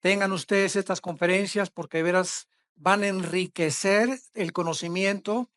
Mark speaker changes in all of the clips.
Speaker 1: tengan ustedes estas conferencias porque de veras van a enriquecer el conocimiento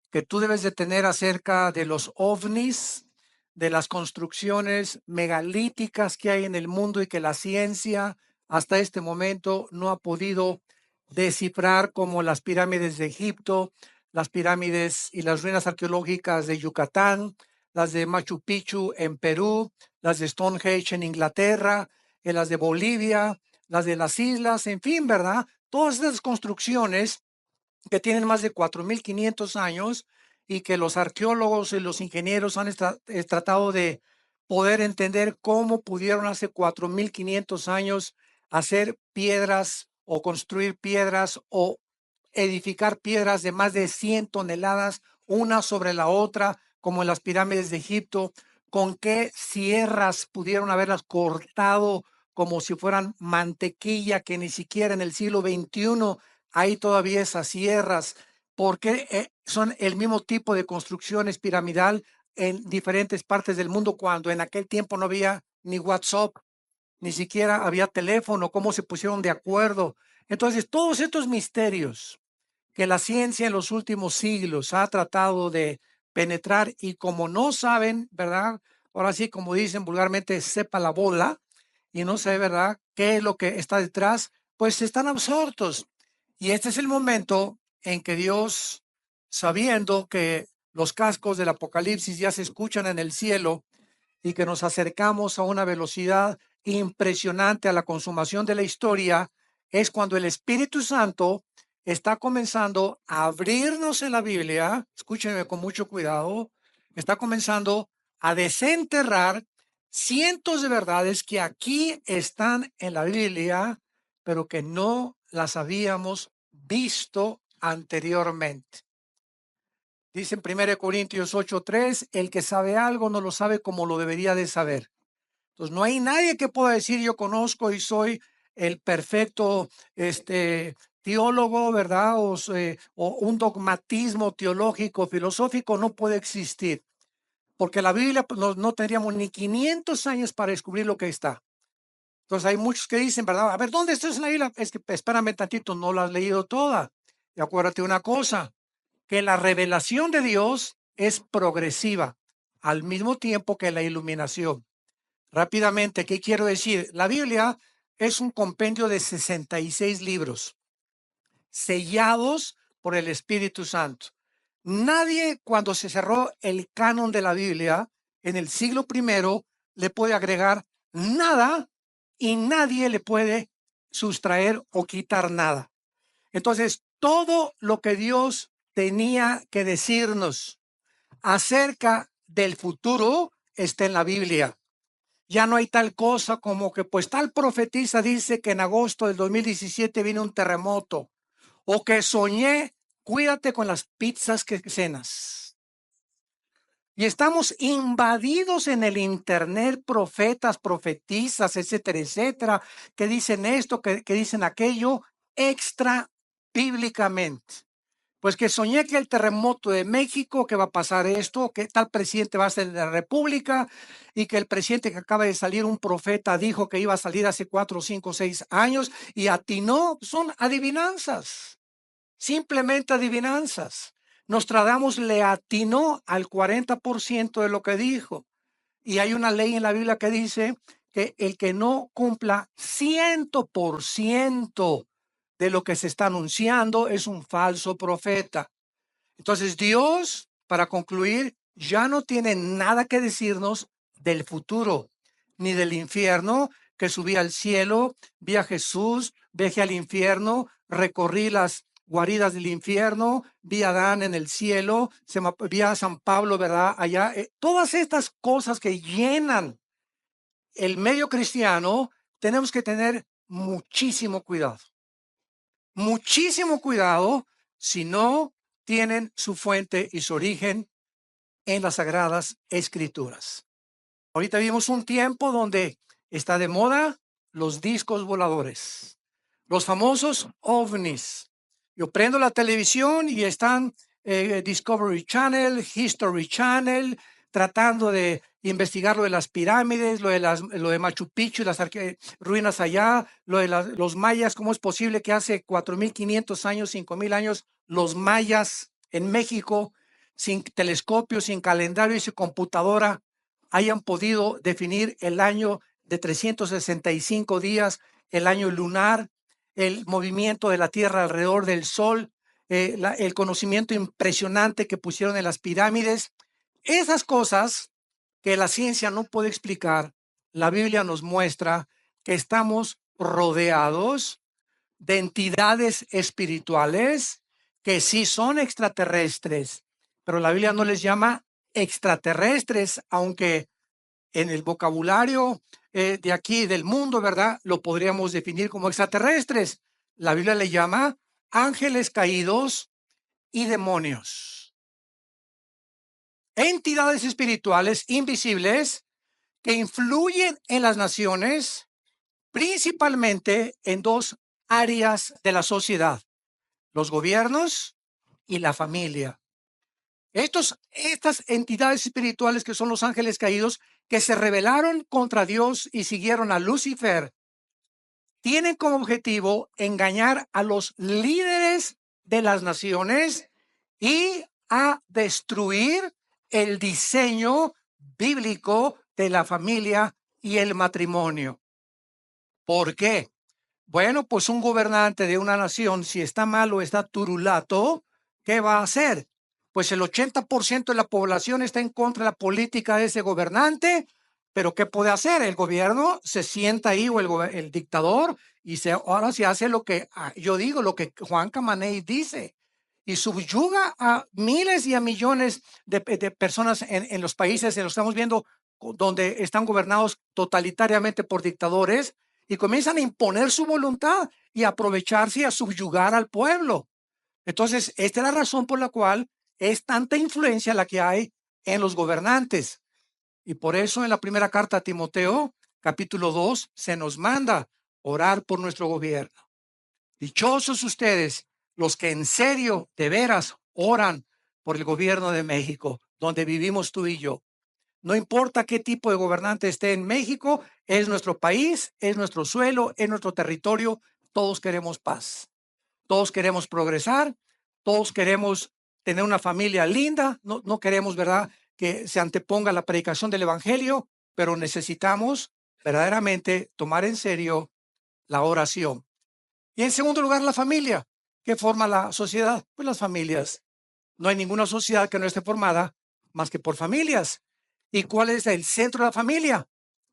Speaker 1: que tú debes de tener acerca de los ovnis, de las construcciones megalíticas que hay en el mundo y que la ciencia hasta este momento no ha podido descifrar, como las pirámides de Egipto, las pirámides y las ruinas arqueológicas de Yucatán, las de Machu Picchu en Perú, las de Stonehenge en Inglaterra, las de Bolivia, las de las islas, en fin, ¿verdad? Todas estas construcciones que tienen más de 4.500 años y que los arqueólogos y los ingenieros han tratado de poder entender cómo pudieron hace 4.500 años hacer piedras o construir piedras o edificar piedras de más de 100 toneladas, una sobre la otra, como en las pirámides de Egipto, con qué sierras pudieron haberlas cortado como si fueran mantequilla, que ni siquiera en el siglo XXI hay todavía esas sierras, porque son el mismo tipo de construcciones piramidal en diferentes partes del mundo, cuando en aquel tiempo no había ni WhatsApp, ni siquiera había teléfono, cómo se pusieron de acuerdo. Entonces, todos estos misterios que la ciencia en los últimos siglos ha tratado de penetrar, y como no saben, ¿verdad? Ahora sí, como dicen vulgarmente, sepa la bola, y no sé, ¿verdad?, qué es lo que está detrás, pues están absortos. Y este es el momento en que Dios, sabiendo que los cascos del Apocalipsis ya se escuchan en el cielo y que nos acercamos a una velocidad impresionante a la consumación de la historia, es cuando el Espíritu Santo está comenzando a abrirnos en la Biblia. Escúchenme con mucho cuidado. Está comenzando a desenterrar cientos de verdades que aquí están en la Biblia, pero que no las habíamos visto anteriormente. Dice en 1 Corintios 8:3, el que sabe algo no lo sabe como lo debería de saber. Entonces, no hay nadie que pueda decir yo conozco y soy el perfecto teólogo, ¿verdad? O un dogmatismo teológico, filosófico no puede existir, porque la Biblia pues, no tendríamos ni 500 años para descubrir lo que está. Entonces, hay muchos que dicen, ¿verdad? A ver, ¿dónde estás en la Biblia? Es que espérame tantito, no la has leído toda. Y acuérdate una cosa, que la revelación de Dios es progresiva, al mismo tiempo que la iluminación. Rápidamente, ¿qué quiero decir? La Biblia es un compendio de 66 libros, sellados por el Espíritu Santo. Nadie, cuando se cerró el canon de la Biblia en el siglo I, le puede agregar nada, y nadie le puede sustraer o quitar nada. Entonces, todo lo que Dios tenía que decirnos acerca del futuro está en la Biblia. Ya no hay tal cosa como que pues tal profetisa dice que en agosto del 2017 viene un terremoto, o que soñé. Cuídate con las pizzas que cenas. Y estamos invadidos en el internet, profetas, profetisas, etcétera, etcétera, que dicen esto, que dicen aquello, extra bíblicamente. Pues que soñé que el terremoto de México, que va a pasar esto, que tal presidente va a ser de la República, y que el presidente que acaba de salir, un profeta, dijo que iba a salir hace 4, 5, 6 años y atinó. Son adivinanzas, simplemente adivinanzas. Nostradamus le atinó al 40% de lo que dijo. Y hay una ley en la Biblia que dice que el que no cumpla 100% de lo que se está anunciando es un falso profeta. Entonces Dios, para concluir, ya no tiene nada que decirnos del futuro, ni del infierno, que subí al cielo, vi a Jesús, viajé al infierno, recorrí las guaridas del infierno, vi a Adán en el cielo, vi a San Pablo, ¿verdad? Allá, todas estas cosas que llenan el medio cristiano, tenemos que tener muchísimo cuidado si no tienen su fuente y su origen en las Sagradas Escrituras. Ahorita vivimos un tiempo donde está de moda los discos voladores, los famosos ovnis. Yo prendo la televisión y están Discovery Channel, History Channel, tratando de investigar lo de las pirámides, lo de Machu Picchu, las ruinas allá, lo de los mayas. ¿Cómo es posible que hace 4.500 años, 5.000 años, los mayas en México, sin telescopio, sin calendario y sin computadora, hayan podido definir el año de 365 días, el año lunar, el movimiento de la Tierra alrededor del Sol, el conocimiento impresionante que pusieron en las pirámides? Esas cosas que la ciencia no puede explicar, la Biblia nos muestra que estamos rodeados de entidades espirituales que sí son extraterrestres, pero la Biblia no les llama extraterrestres, aunque en el vocabulario de aquí del mundo, ¿verdad? Lo podríamos definir como extraterrestres. La Biblia le llama ángeles caídos y demonios. Entidades espirituales invisibles que influyen en las naciones, principalmente en dos áreas de la sociedad: los gobiernos y la familia. Estas entidades espirituales que son los ángeles caídos, que se rebelaron contra Dios y siguieron a Lucifer, tienen como objetivo engañar a los líderes de las naciones y a destruir el diseño bíblico de la familia y el matrimonio. ¿Por qué? Bueno, pues un gobernante de una nación, si está mal o está turulato, ¿qué va a hacer? Pues el 80% de la población está en contra de la política de ese gobernante, pero ¿qué puede hacer? El gobierno se sienta ahí, o el dictador, y ahora se hace lo que yo digo, lo que Juan Camaney dice, y subyuga a miles y a millones de personas en los países en los que estamos viendo, donde están gobernados totalitariamente por dictadores, y comienzan a imponer su voluntad y a aprovecharse y a subyugar al pueblo. Entonces, esta es la razón por la cual es tanta influencia la que hay en los gobernantes. Y por eso en la primera carta a Timoteo, capítulo 2, se nos manda orar por nuestro gobierno. Dichosos ustedes los que en serio, de veras, oran por el gobierno de México, donde vivimos tú y yo. No importa qué tipo de gobernante esté en México, es nuestro país, es nuestro suelo, es nuestro territorio. Todos queremos paz, todos queremos progresar, todos queremos tener una familia linda. No queremos, ¿verdad?, que se anteponga la predicación del evangelio, pero necesitamos verdaderamente tomar en serio la oración. Y en segundo lugar, la familia. ¿Qué forma la sociedad? Pues las familias. No hay ninguna sociedad que no esté formada más que por familias. ¿Y cuál es el centro de la familia?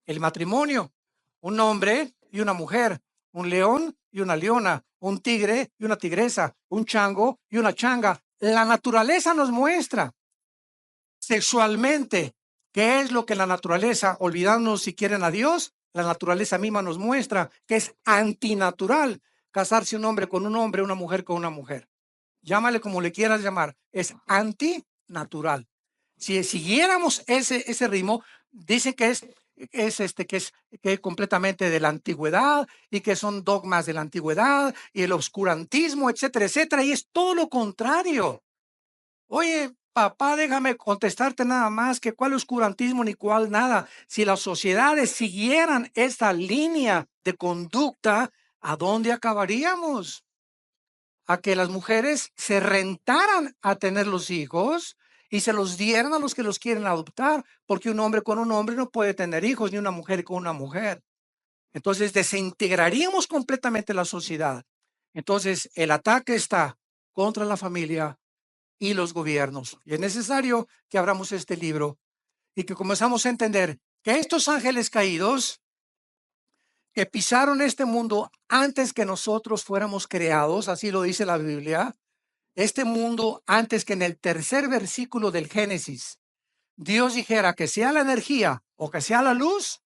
Speaker 1: El matrimonio. Un hombre y una mujer, un león y una leona, un tigre y una tigresa, un chango y una changa. La naturaleza nos muestra sexualmente qué es lo que la naturaleza, olvidándonos si quieren a Dios, la naturaleza misma nos muestra que es antinatural casarse un hombre con un hombre, una mujer con una mujer. Llámale como le quieras llamar, es antinatural. Si siguiéramos ese ritmo, dicen que es completamente de la antigüedad y que son dogmas de la antigüedad y el oscurantismo, etcétera, etcétera, y es todo lo contrario. Oye, papá, déjame contestarte nada más, que cuál oscurantismo ni cuál nada. Si las sociedades siguieran esta línea de conducta, ¿a dónde acabaríamos? A que las mujeres se rentaran a tener los hijos y se los dieran a los que los quieren adoptar, porque un hombre con un hombre no puede tener hijos, ni una mujer con una mujer. Entonces desintegraríamos completamente la sociedad. Entonces el ataque está contra la familia y los gobiernos. Y es necesario que abramos este libro y que comenzamos a entender que estos ángeles caídos que pisaron este mundo antes que nosotros fuéramos creados, así lo dice la Biblia, este mundo antes que en el tercer versículo del Génesis, Dios dijera que sea la energía o que sea la luz,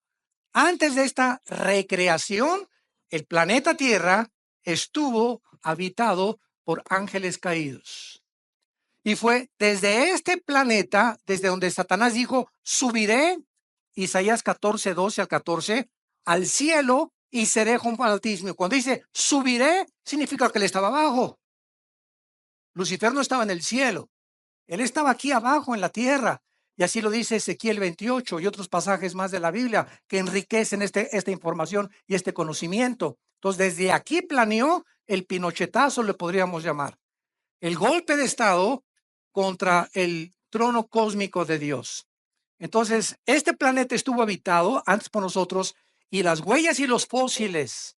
Speaker 1: antes de esta recreación, el planeta Tierra estuvo habitado por ángeles caídos. Y fue desde este planeta, desde donde Satanás dijo, subiré, Isaías 14, 12 al 14, al cielo y seré junto al Altísimo. Cuando dice subiré, significa que él estaba abajo. Lucifer no estaba en el cielo, él estaba aquí abajo en la tierra. Y así lo dice Ezequiel 28 y otros pasajes más de la Biblia que enriquecen esta información y este conocimiento. Entonces, desde aquí planeó el pinochetazo, le podríamos llamar, el golpe de Estado contra el trono cósmico de Dios. Entonces, este planeta estuvo habitado antes por nosotros y las huellas y los fósiles,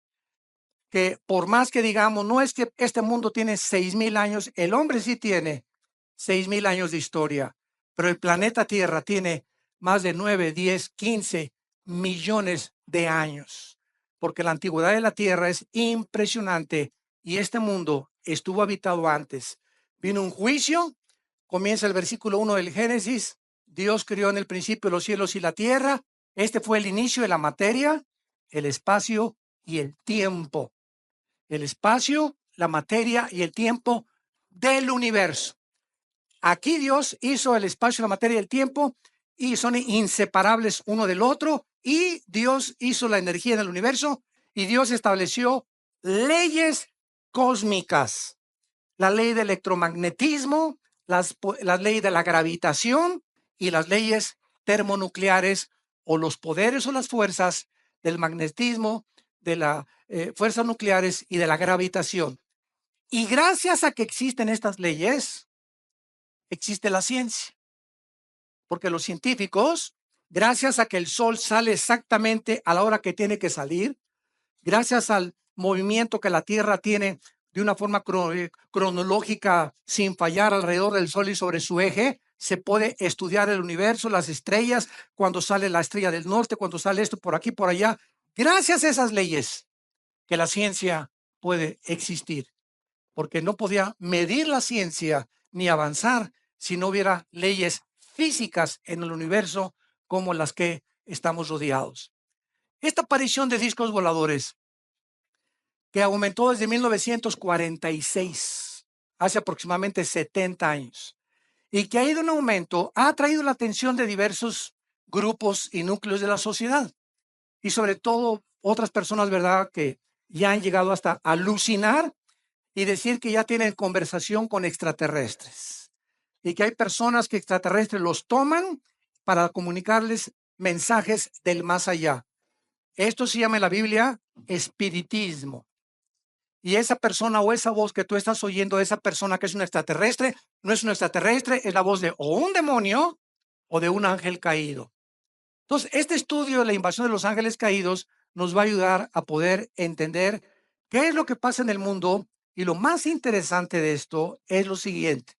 Speaker 1: que por más que digamos, no es que este mundo tiene 6,000 años, el hombre sí tiene 6,000 años de historia, pero el planeta Tierra tiene más de 9, 10, 15 millones de años, porque la antigüedad de la Tierra es impresionante y este mundo estuvo habitado antes. Vino un juicio, comienza el versículo 1 del Génesis, Dios creó en el principio los cielos y la tierra, este fue el inicio de la materia, el espacio y el tiempo. El espacio, la materia y el tiempo del universo. Aquí Dios hizo el espacio, la materia y el tiempo y son inseparables uno del otro, y Dios hizo la energía en el universo y Dios estableció leyes cósmicas, la ley del electromagnetismo, las leyes de la gravitación y las leyes termonucleares, o los poderes o las fuerzas del magnetismo, de las fuerzas nucleares y de la gravitación. Y gracias a que existen estas leyes, existe la ciencia. Porque los científicos, gracias a que el sol sale exactamente a la hora que tiene que salir, gracias al movimiento que la Tierra tiene de una forma cronológica sin fallar alrededor del sol y sobre su eje, se puede estudiar el universo, las estrellas, cuando sale la estrella del norte, cuando sale esto por aquí, por allá. Gracias a esas leyes que la ciencia puede existir, porque no podía medir la ciencia ni avanzar si no hubiera leyes físicas en el universo como las que estamos rodeados. Esta aparición de discos voladores, que aumentó desde 1946, hace aproximadamente 70 años, y que ha ido en aumento, ha atraído la atención de diversos grupos y núcleos de la sociedad, y sobre todo otras personas, ¿verdad?, que ya han llegado hasta alucinar y decir que ya tienen conversación con extraterrestres, y que hay personas que extraterrestres los toman para comunicarles mensajes del más allá. Esto se llama en la Biblia espiritismo. Y esa persona o esa voz que tú estás oyendo de esa persona que es un extraterrestre, no es un extraterrestre, es la voz de o un demonio o de un ángel caído. Entonces, este estudio de la invasión de los ángeles caídos nos va a ayudar a poder entender qué es lo que pasa en el mundo. Y lo más interesante de esto es lo siguiente.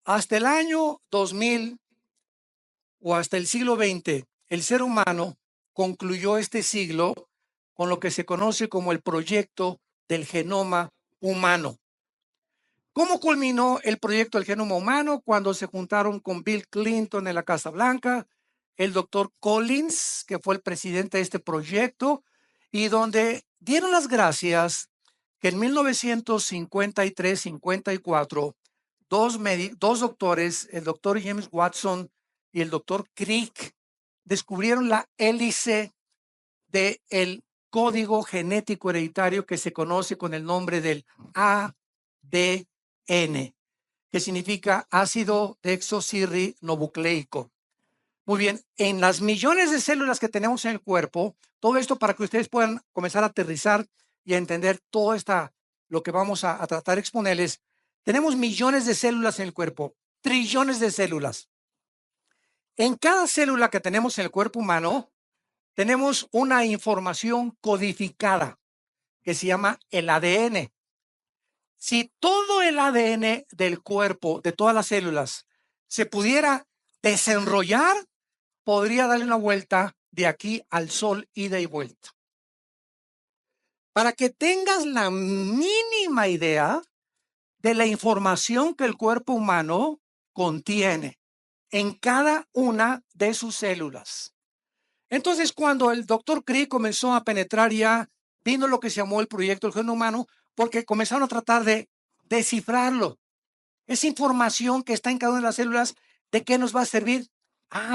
Speaker 1: Hasta el año 2000 o hasta el siglo XX, el ser humano concluyó este siglo con lo que se conoce como el proyecto del genoma humano. ¿Cómo culminó el proyecto del genoma humano? Cuando se juntaron con Bill Clinton en la Casa Blanca, el doctor Collins, que fue el presidente de este proyecto, y donde dieron las gracias que en 1953-54, dos doctores, el doctor James Watson y el doctor Crick, descubrieron la hélice del código genético hereditario que se conoce con el nombre del ADN, que significa ácido desoxirribonucleico. Muy bien, en las millones de células que tenemos en el cuerpo, todo esto para que ustedes puedan comenzar a aterrizar y a entender todo lo que vamos a tratar de exponerles. Tenemos millones de células en el cuerpo, trillones de células. En cada célula que tenemos en el cuerpo humano, tenemos una información codificada que se llama el ADN. Si todo el ADN del cuerpo, de todas las células, se pudiera desenrollar, podría darle una vuelta de aquí al sol, ida y vuelta. Para que tengas la mínima idea de la información que el cuerpo humano contiene en cada una de sus células. Entonces, cuando el doctor Crick comenzó a penetrar, ya vino lo que se llamó el proyecto del genoma humano, porque comenzaron a tratar de descifrarlo. Esa información que está en cada una de las células, ¿de qué nos va a servir?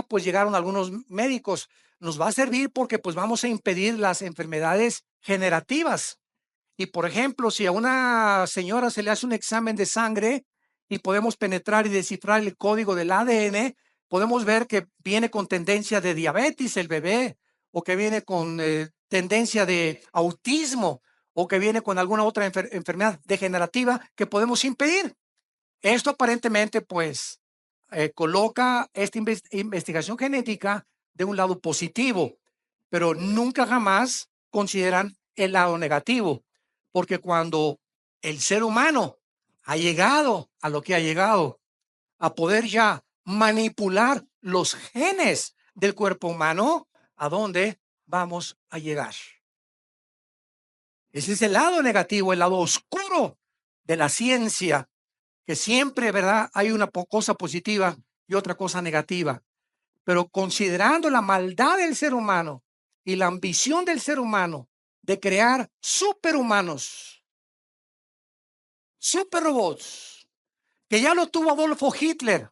Speaker 1: Pues llegaron algunos médicos. Nos va a servir porque pues vamos a impedir las enfermedades generativas. Y por ejemplo, si a una señora se le hace un examen de sangre y podemos penetrar y descifrar el código del ADN, podemos ver que viene con tendencia de diabetes el bebé, o que viene con tendencia de autismo, o que viene con alguna otra enfermedad degenerativa que podemos impedir. Esto aparentemente, pues, coloca esta investigación genética de un lado positivo, pero nunca jamás consideran el lado negativo, porque cuando el ser humano ha llegado a lo que ha llegado, a poder ya manipular los genes del cuerpo humano, ¿a dónde vamos a llegar? Ese es el lado negativo, el lado oscuro de la ciencia, que siempre, ¿verdad? Hay una cosa positiva y otra cosa negativa. Pero considerando la maldad del ser humano y la ambición del ser humano de crear superhumanos, superrobots, que ya lo tuvo Adolfo Hitler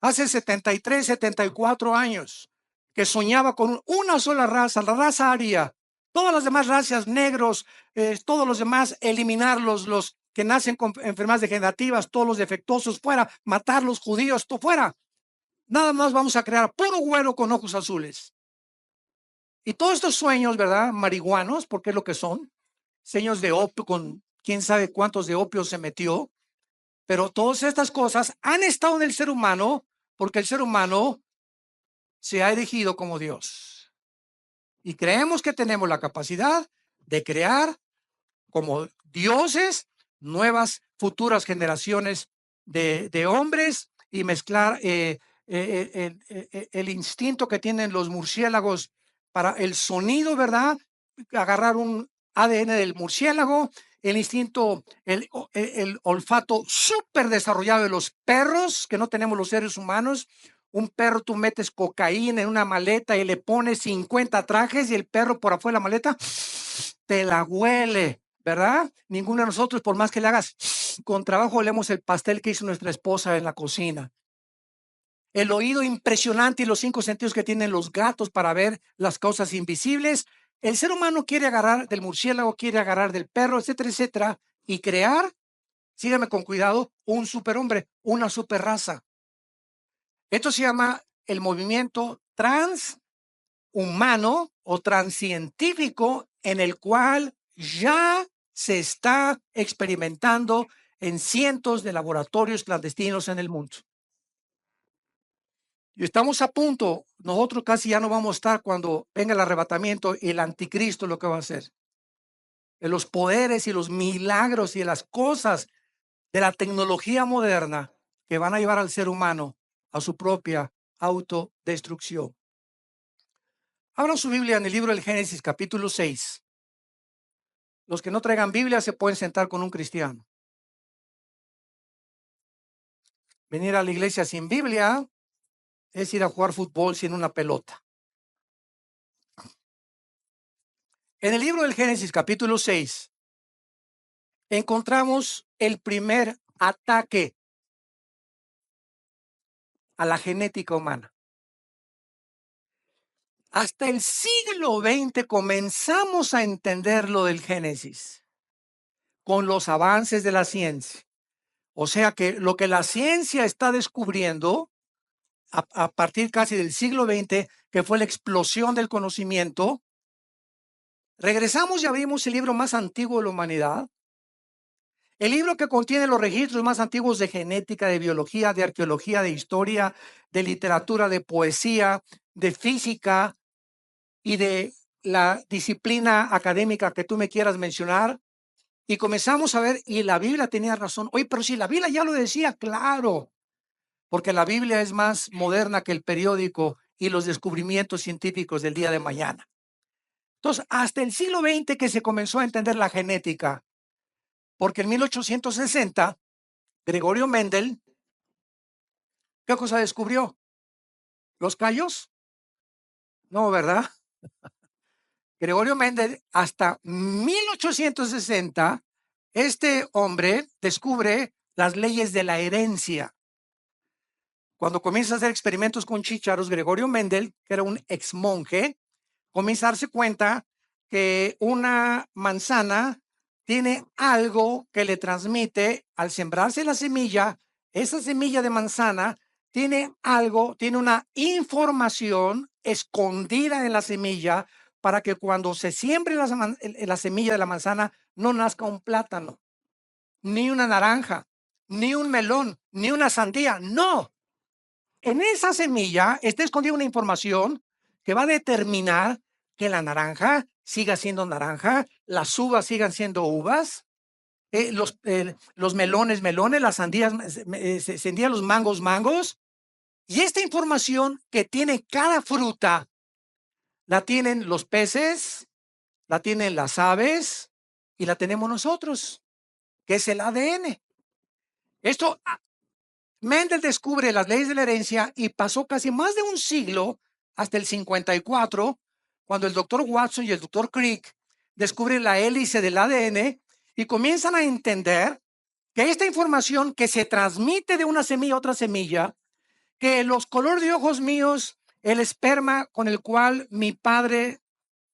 Speaker 1: hace 73, 74 años, que soñaba con una sola raza, la raza aria, todas las demás razas, negros, todos los demás, eliminarlos, los que nacen con enfermedades degenerativas, todos los defectuosos fuera, matar los judíos, todo fuera. Nada más vamos a crear puro güero con ojos azules. Y todos estos sueños, ¿verdad? Marihuanos, porque es lo que son, sueños de opio, con quién sabe cuántos de opio se metió, pero todas estas cosas han estado en el ser humano porque el ser humano se ha erigido como Dios. Y creemos que tenemos la capacidad de crear como dioses nuevas futuras generaciones de hombres y mezclar el instinto que tienen los murciélagos para el sonido, ¿verdad? Agarrar un ADN del murciélago, el instinto, el olfato súper desarrollado de los perros que no tenemos los seres humanos. Un perro, tú metes cocaína en una maleta y le pones 50 trajes y el perro por afuera de la maleta te la huele, ¿verdad? Ninguno de nosotros, por más que le hagas con trabajo, olemos el pastel que hizo nuestra esposa en la cocina. El oído impresionante y los 5 sentidos que tienen los gatos para ver las cosas invisibles. El ser humano quiere agarrar del murciélago, quiere agarrar del perro, etcétera, etcétera, y crear, síganme con cuidado, un superhombre, una superraza. Esto se llama el movimiento transhumano o transcientífico, en el cual ya se está experimentando en cientos de laboratorios clandestinos en el mundo. Y estamos a punto, nosotros casi ya no vamos a estar cuando venga el arrebatamiento y el anticristo lo que va a hacer. De los poderes y los milagros y de las cosas de la tecnología moderna que van a llevar al ser humano a su propia autodestrucción. Abran su Biblia en el libro del Génesis, capítulo 6. Los que no traigan Biblia se pueden sentar con un cristiano. Venir a la iglesia sin Biblia es ir a jugar fútbol sin una pelota. En el libro del Génesis, capítulo 6, encontramos el primer ataque a la genética humana. Hasta el siglo XX comenzamos a entender lo del Génesis con los avances de la ciencia. O sea que lo que la ciencia está descubriendo a partir casi del siglo XX, que fue la explosión del conocimiento, regresamos y abrimos el libro más antiguo de la humanidad, el libro que contiene los registros más antiguos de genética, de biología, de arqueología, de historia, de literatura, de poesía, de física y de la disciplina académica que tú me quieras mencionar. Y comenzamos a ver, y la Biblia tenía razón. Oye, pero si la Biblia ya lo decía, claro, porque la Biblia es más moderna que el periódico y los descubrimientos científicos del día de mañana. Entonces, hasta el siglo XX que se comenzó a entender la genética, porque en 1860, Gregorio Mendel, ¿qué cosa descubrió? ¿Los callos? No, ¿verdad? Gregorio Mendel, hasta 1860, este hombre descubre las leyes de la herencia. Cuando comienza a hacer experimentos con chícharos, Gregorio Mendel, que era un ex monje, comienza a darse cuenta que una manzana tiene algo que le transmite al sembrarse la semilla esa semilla de manzana tiene algo, tiene una información escondida en la semilla para que cuando se siembre la semilla de la manzana no nazca un plátano, ni una naranja, ni un melón, ni una sandía. No, en esa semilla está escondida una información que va a determinar que la naranja siga siendo naranja, las uvas sigan siendo uvas, los melones, melones, las sandías, sandías, los mangos, mangos. Y esta información que tiene cada fruta, la tienen los peces, la tienen las aves y la tenemos nosotros, que es el ADN. Esto, Mendel descubre las leyes de la herencia y pasó casi más de un siglo, hasta el 54, cuando el doctor Watson y el doctor Crick descubren la hélice del ADN y comienzan a entender que esta información que se transmite de una semilla a otra semilla, que los colores de ojos míos, el esperma con el cual mi padre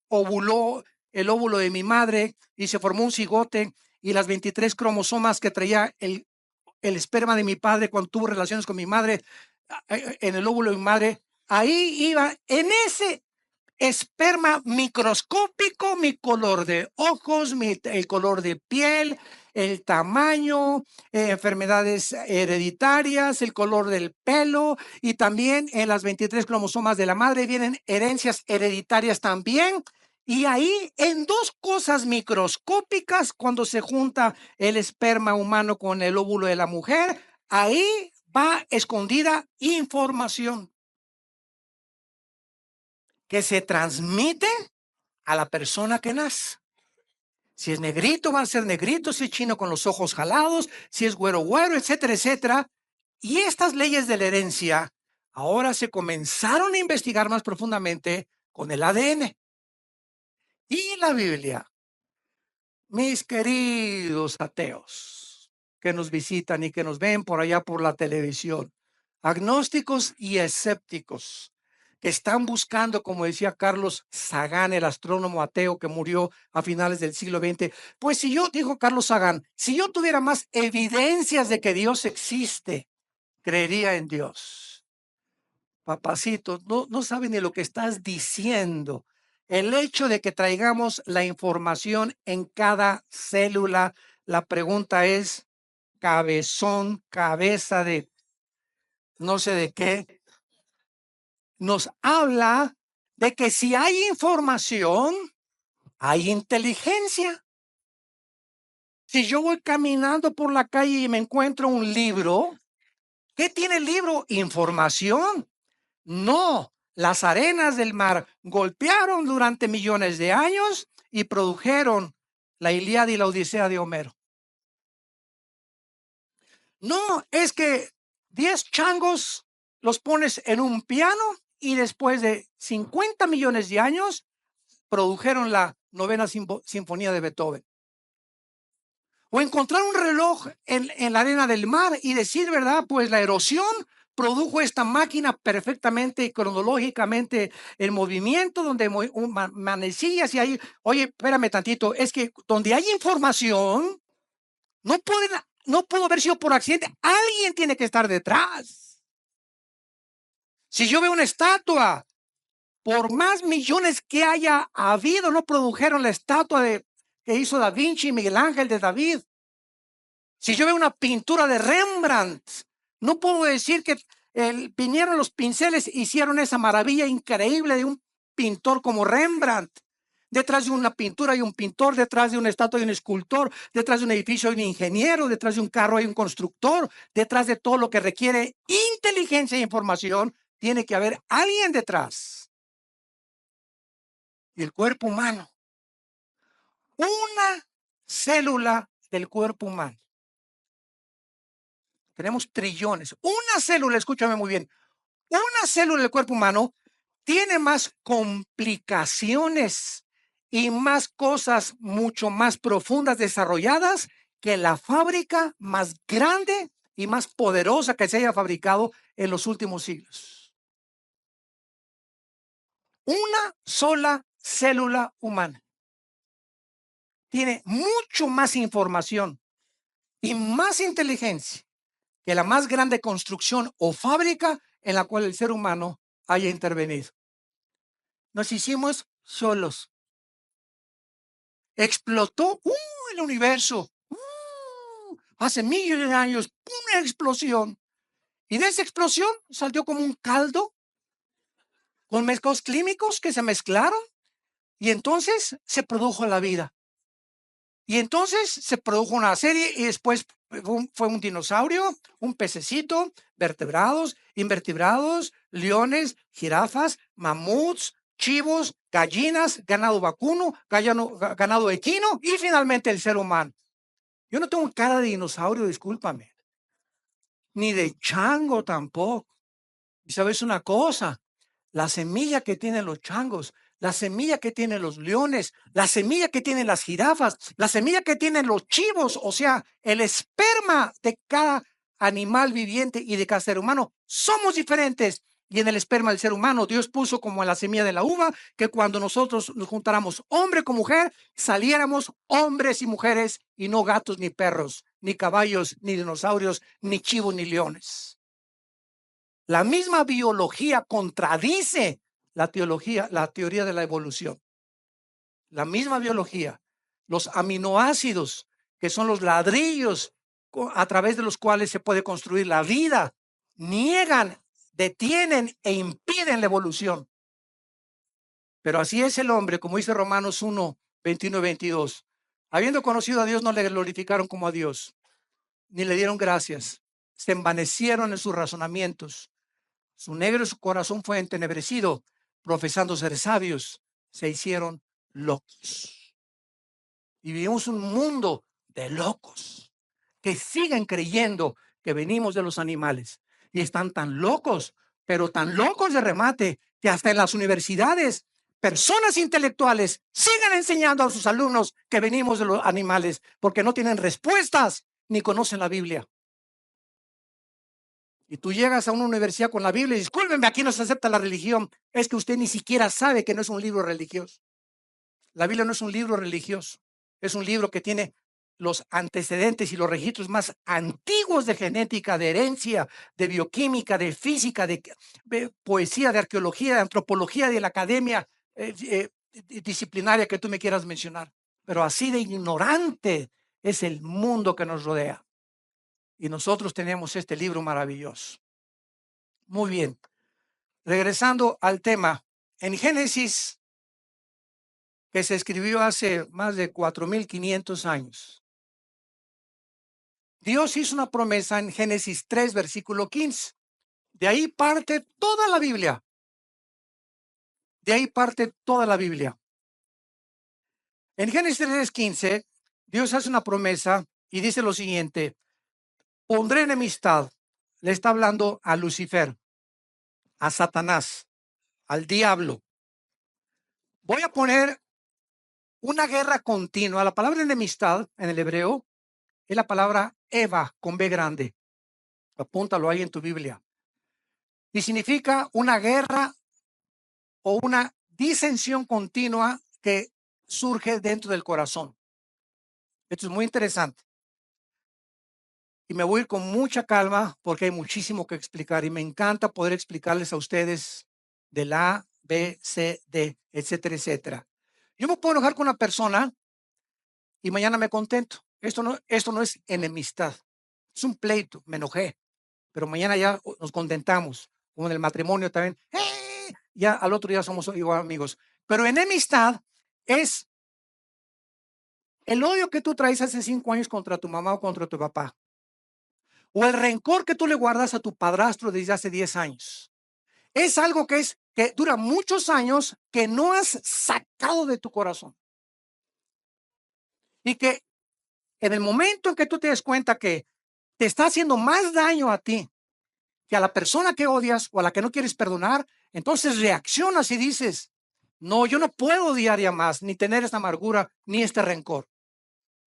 Speaker 1: ovuló, el óvulo de mi madre y se formó un cigote, y las 23 cromosomas que traía el esperma de mi padre cuando tuvo relaciones con mi madre en el óvulo de mi madre, ahí iba en ese esperma microscópico mi color de ojos, el color de piel, el tamaño, enfermedades hereditarias, el color del pelo, y también en las 23 cromosomas de la madre vienen herencias hereditarias también. Y ahí en dos cosas microscópicas, cuando se junta el esperma humano con el óvulo de la mujer, ahí va escondida información que se transmite a la persona que nace. Si es negrito, va a ser negrito, si es chino con los ojos jalados, si es güero, güero, etcétera, etcétera. Y estas leyes de la herencia ahora se comenzaron a investigar más profundamente con el ADN. Y la Biblia, mis queridos ateos que nos visitan y que nos ven por allá por la televisión, agnósticos y escépticos, que están buscando, como decía Carlos Sagan, el astrónomo ateo que murió a finales del siglo XX, pues si yo, dijo Carlos Sagan, si yo tuviera más evidencias de que Dios existe, creería en Dios. Papacito, no sabe ni lo que estás diciendo. El hecho de que traigamos la información en cada célula, la pregunta es, cabezón, cabeza de no sé de qué, nos habla de que si hay información, hay inteligencia. Si yo voy caminando por la calle y me encuentro un libro, ¿qué tiene el libro? Información. No, las arenas del mar golpearon durante millones de años y produjeron la Ilíada y la Odisea de Homero. No, es que 10 changos los pones en un piano y después de 50 millones de años produjeron la novena sinfonía de Beethoven. O encontrar un reloj en la arena del mar y decir, ¿verdad? Pues la erosión produjo esta máquina perfectamente y cronológicamente en movimiento, donde manecillas y ahí, oye, espérame tantito, es que donde hay información, no puedo haber sido por accidente, alguien tiene que estar detrás. Si yo veo una estatua, por más millones que haya habido, no produjeron la estatua que hizo Da Vinci y Miguel Ángel de David. Si yo veo una pintura de Rembrandt, no puedo decir que vinieron los pinceles, hicieron esa maravilla increíble de un pintor como Rembrandt. Detrás de una pintura hay un pintor, detrás de una estatua hay un escultor, detrás de un edificio hay un ingeniero, detrás de un carro hay un constructor, detrás de todo lo que requiere inteligencia e información, tiene que haber alguien detrás. Y el cuerpo humano, una célula del cuerpo humano. Tenemos trillones. Una célula, escúchame muy bien, una célula del cuerpo humano tiene más complicaciones y más cosas mucho más profundas desarrolladas que la fábrica más grande y más poderosa que se haya fabricado en los últimos siglos. Una sola célula humana tiene mucho más información y más inteligencia que la más grande construcción o fábrica en la cual el ser humano haya intervenido. Nos hicimos solos. Explotó el universo. Hace millones de años, una explosión. Y de esa explosión salió como un caldo con mezclados químicos que se mezclaron. Y entonces se produjo la vida. Y entonces se produjo una serie y después fue un dinosaurio, un pececito, vertebrados, invertebrados, leones, jirafas, mamuts, chivos, gallinas, ganado vacuno, ganado equino y finalmente el ser humano. Yo no tengo cara de dinosaurio, discúlpame, ni de chango tampoco. Y sabes una cosa, la semilla que tienen los changos, la semilla que tienen los leones, la semilla que tienen las jirafas, la semilla que tienen los chivos, o sea, el esperma de cada animal viviente y de cada ser humano, somos diferentes. Y en el esperma del ser humano, Dios puso como en la semilla de la uva, que cuando nosotros nos juntáramos hombre con mujer, saliéramos hombres y mujeres y no gatos ni perros, ni caballos, ni dinosaurios, ni chivos, ni leones. La misma biología contradice la teoría de la evolución. La misma biología, los aminoácidos, que son los ladrillos a través de los cuales se puede construir la vida, niegan, detienen e impiden la evolución. Pero así es el hombre, como dice Romanos 1, 21 y 22. Habiendo conocido a Dios, no le glorificaron como a Dios, ni le dieron gracias. Se envanecieron en sus razonamientos. Su negro su corazón fue entenebrecido, profesando ser sabios, se hicieron locos. Y vivimos un mundo de locos que siguen creyendo que venimos de los animales y están tan locos, pero tan locos de remate, que hasta en las universidades personas intelectuales siguen enseñando a sus alumnos que venimos de los animales porque no tienen respuestas ni conocen la Biblia. Y tú llegas a una universidad con la Biblia y discúlpenme, aquí no se acepta la religión. Es que usted ni siquiera sabe que no es un libro religioso. La Biblia no es un libro religioso. Es un libro que tiene los antecedentes y los registros más antiguos de genética, de herencia, de bioquímica, de física, de poesía, de arqueología, de antropología, de la academia disciplinaria que tú me quieras mencionar. Pero así de ignorante es el mundo que nos rodea. Y nosotros tenemos este libro maravilloso. Muy bien. Regresando al tema, en Génesis, que se escribió hace más de 4,500 años, Dios hizo una promesa en Génesis 3, versículo 15. De ahí parte toda la Biblia. De ahí parte toda la Biblia. En Génesis 3, 15, Dios hace una promesa y dice lo siguiente: pondré enemistad. Le está hablando a Lucifer, a Satanás, al diablo. Voy a poner una guerra continua. La palabra enemistad en el hebreo es la palabra Eva con B grande. Apúntalo ahí en tu Biblia. Y significa una guerra o una disensión continua que surge dentro del corazón. Esto es muy interesante. Y me voy a ir con mucha calma porque hay muchísimo que explicar y me encanta poder explicarles a ustedes del A, B, C, D, etcétera, etcétera. Yo me puedo enojar con una persona y mañana me contento. Esto no es enemistad. Es un pleito, me enojé, pero mañana ya nos contentamos. Como en el matrimonio también. Ya al otro día somos igual amigos. Pero enemistad es el odio que tú traes hace 5 años contra tu mamá o contra tu papá. O el rencor que tú le guardas a tu padrastro desde hace 10 años. Es algo que dura muchos años que no has sacado de tu corazón. Y que en el momento en que tú te des cuenta que te está haciendo más daño a ti que a la persona que odias o a la que no quieres perdonar, entonces reaccionas y dices: no, yo no puedo odiar ya más, ni tener esta amargura, ni este rencor.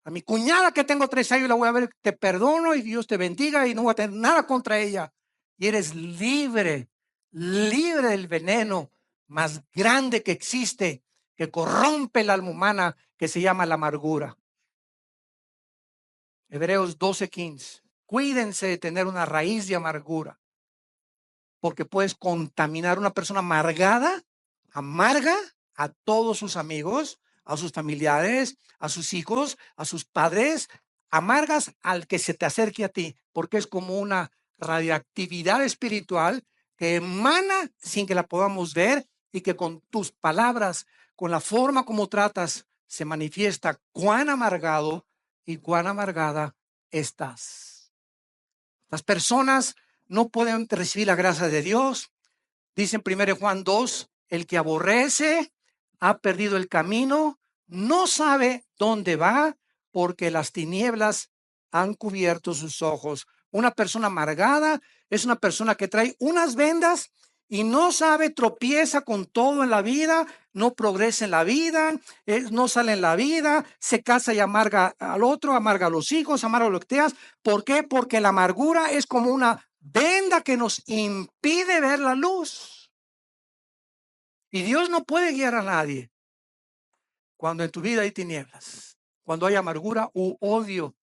Speaker 1: A mi cuñada que tengo 3 años la voy a ver, te perdono y Dios te bendiga y no voy a tener nada contra ella. Y eres libre, libre del veneno más grande que existe, que corrompe el alma humana, que se llama la amargura. Hebreos 12:15. Cuídense de tener una raíz de amargura, porque puedes contaminar. Una persona amargada, amarga a todos sus amigos, a sus familiares, a sus hijos, a sus padres. Amargas al que se te acerque a ti, porque es como una radioactividad espiritual que emana sin que la podamos ver, y que con tus palabras, con la forma como tratas, se manifiesta cuán amargado y cuán amargada estás. Las personas no pueden recibir la gracia de Dios. Dice en 1 Juan 2, el que aborrece ha perdido el camino, no sabe dónde va, porque las tinieblas han cubierto sus ojos. Una persona amargada es una persona que trae unas vendas y no sabe, tropieza con todo en la vida, no progresa en la vida, no sale en la vida, se casa y amarga al otro, amarga a los hijos, amarga a lo que te das. ¿Por qué? Porque la amargura es como una venda que nos impide ver la luz. Y Dios no puede guiar a nadie cuando en tu vida hay tinieblas, cuando hay amargura u odio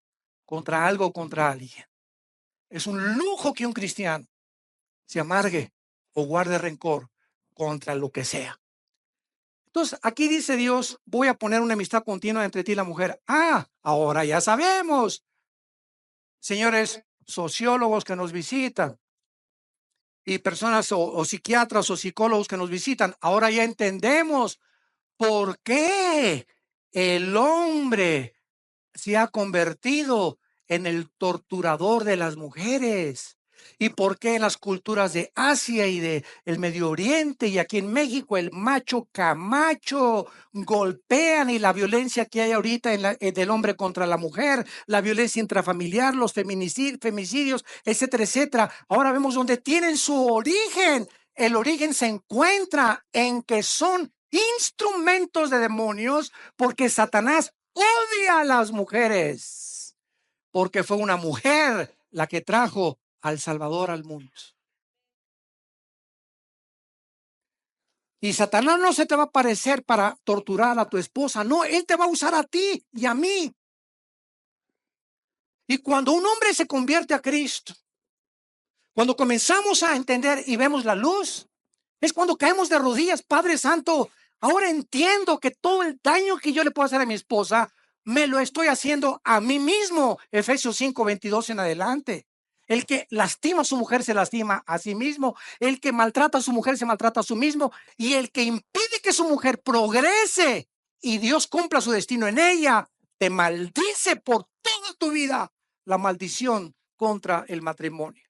Speaker 1: contra algo o contra alguien. Es un lujo que un cristiano se amargue o guarde rencor contra lo que sea. Entonces, aquí dice Dios, voy a poner una amistad continua entre ti y la mujer. Ahora ya sabemos, señores sociólogos que nos visitan, y personas o psiquiatras o psicólogos que nos visitan, ahora ya entendemos por qué el hombre se ha convertido en el torturador de las mujeres, y por qué en las culturas de Asia y de el Medio Oriente y aquí en México el macho camacho golpean, y la violencia que hay ahorita del hombre contra la mujer, la violencia intrafamiliar, los femicidios, etcétera, etcétera. Ahora vemos dónde tienen su origen. El origen se encuentra en que son instrumentos de demonios, porque Satanás odia a las mujeres, porque fue una mujer la que trajo al Salvador al mundo. Y Satanás no se te va a aparecer para torturar a tu esposa, no, él te va a usar a ti y a mí. Y cuando un hombre se convierte a Cristo, cuando comenzamos a entender y vemos la luz, es cuando caemos de rodillas. Padre Santo, ahora entiendo que todo el daño que yo le puedo hacer a mi esposa, me lo estoy haciendo a mí mismo. Efesios 5:22 en adelante. El que lastima a su mujer se lastima a sí mismo. El que maltrata a su mujer se maltrata a sí mismo. Y el que impide que su mujer progrese y Dios cumpla su destino en ella, te maldice por toda tu vida. La maldición contra el matrimonio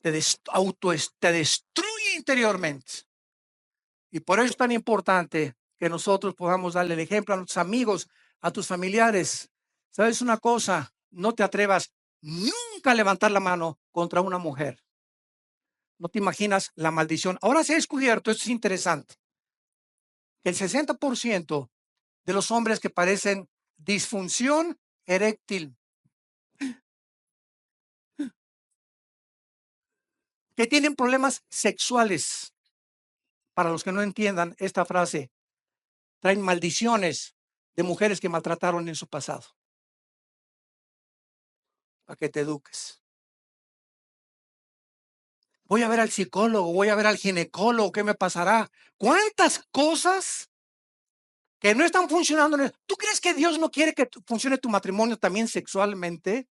Speaker 1: te destruye interiormente. Y por eso es tan importante que nosotros podamos darle el ejemplo a nuestros amigos, a tus familiares. ¿Sabes una cosa? No te atrevas nunca a levantar la mano contra una mujer. No te imaginas la maldición. Ahora se ha descubierto, esto es interesante, que el 60% de los hombres que padecen disfunción eréctil, que tienen problemas sexuales, para los que no entiendan esta frase, traen maldiciones de mujeres que maltrataron en su pasado. Para que te eduques. Voy a ver al psicólogo, voy a ver al ginecólogo, ¿qué me pasará? ¿Cuántas cosas que no están funcionando? ¿Tú crees que Dios no quiere que funcione tu matrimonio también sexualmente,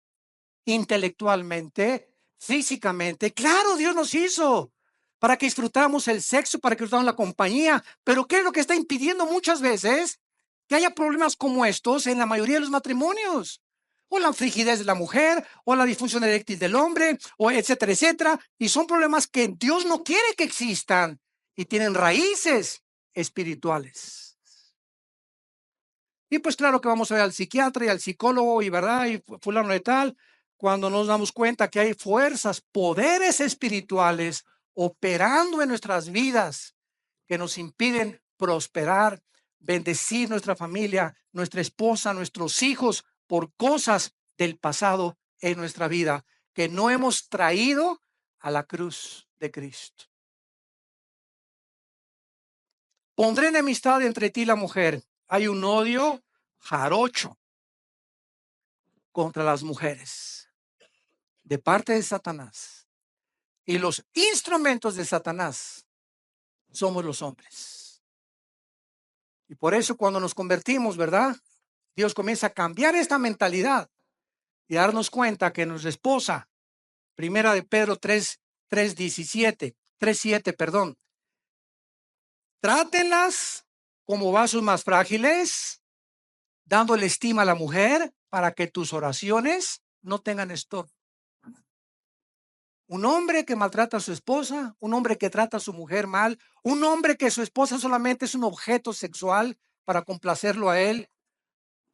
Speaker 1: intelectualmente, físicamente? Claro, Dios nos hizo para que disfrutáramos el sexo, para que disfrutáramos la compañía, pero ¿qué es lo que está impidiendo muchas veces que haya problemas como estos en la mayoría de los matrimonios? O la frigidez de la mujer, o la disfunción eréctil del hombre, o etcétera, etcétera. Y son problemas que Dios no quiere que existan y tienen raíces espirituales. Y pues claro que vamos a ver al psiquiatra y al psicólogo y verdad, y fulano de tal, cuando nos damos cuenta que hay fuerzas, poderes espirituales operando en nuestras vidas que nos impiden prosperar, bendecir nuestra familia, nuestra esposa, nuestros hijos, por cosas del pasado en nuestra vida que no hemos traído a la cruz de Cristo. Pondré enemistad entre ti y la mujer. Hay un odio jarocho. contra las mujeres de parte de Satanás. Y los instrumentos de Satanás somos los hombres. Y por eso cuando nos convertimos, ¿verdad? Dios comienza a cambiar esta mentalidad y a darnos cuenta que nuestra esposa, primera de Pedro 3:7, perdón, trátenlas como vasos más frágiles, dándole estima a la mujer para que tus oraciones no tengan estorbo. Un hombre que maltrata a su esposa, un hombre que trata a su mujer mal, un hombre que su esposa solamente es un objeto sexual para complacerlo a él,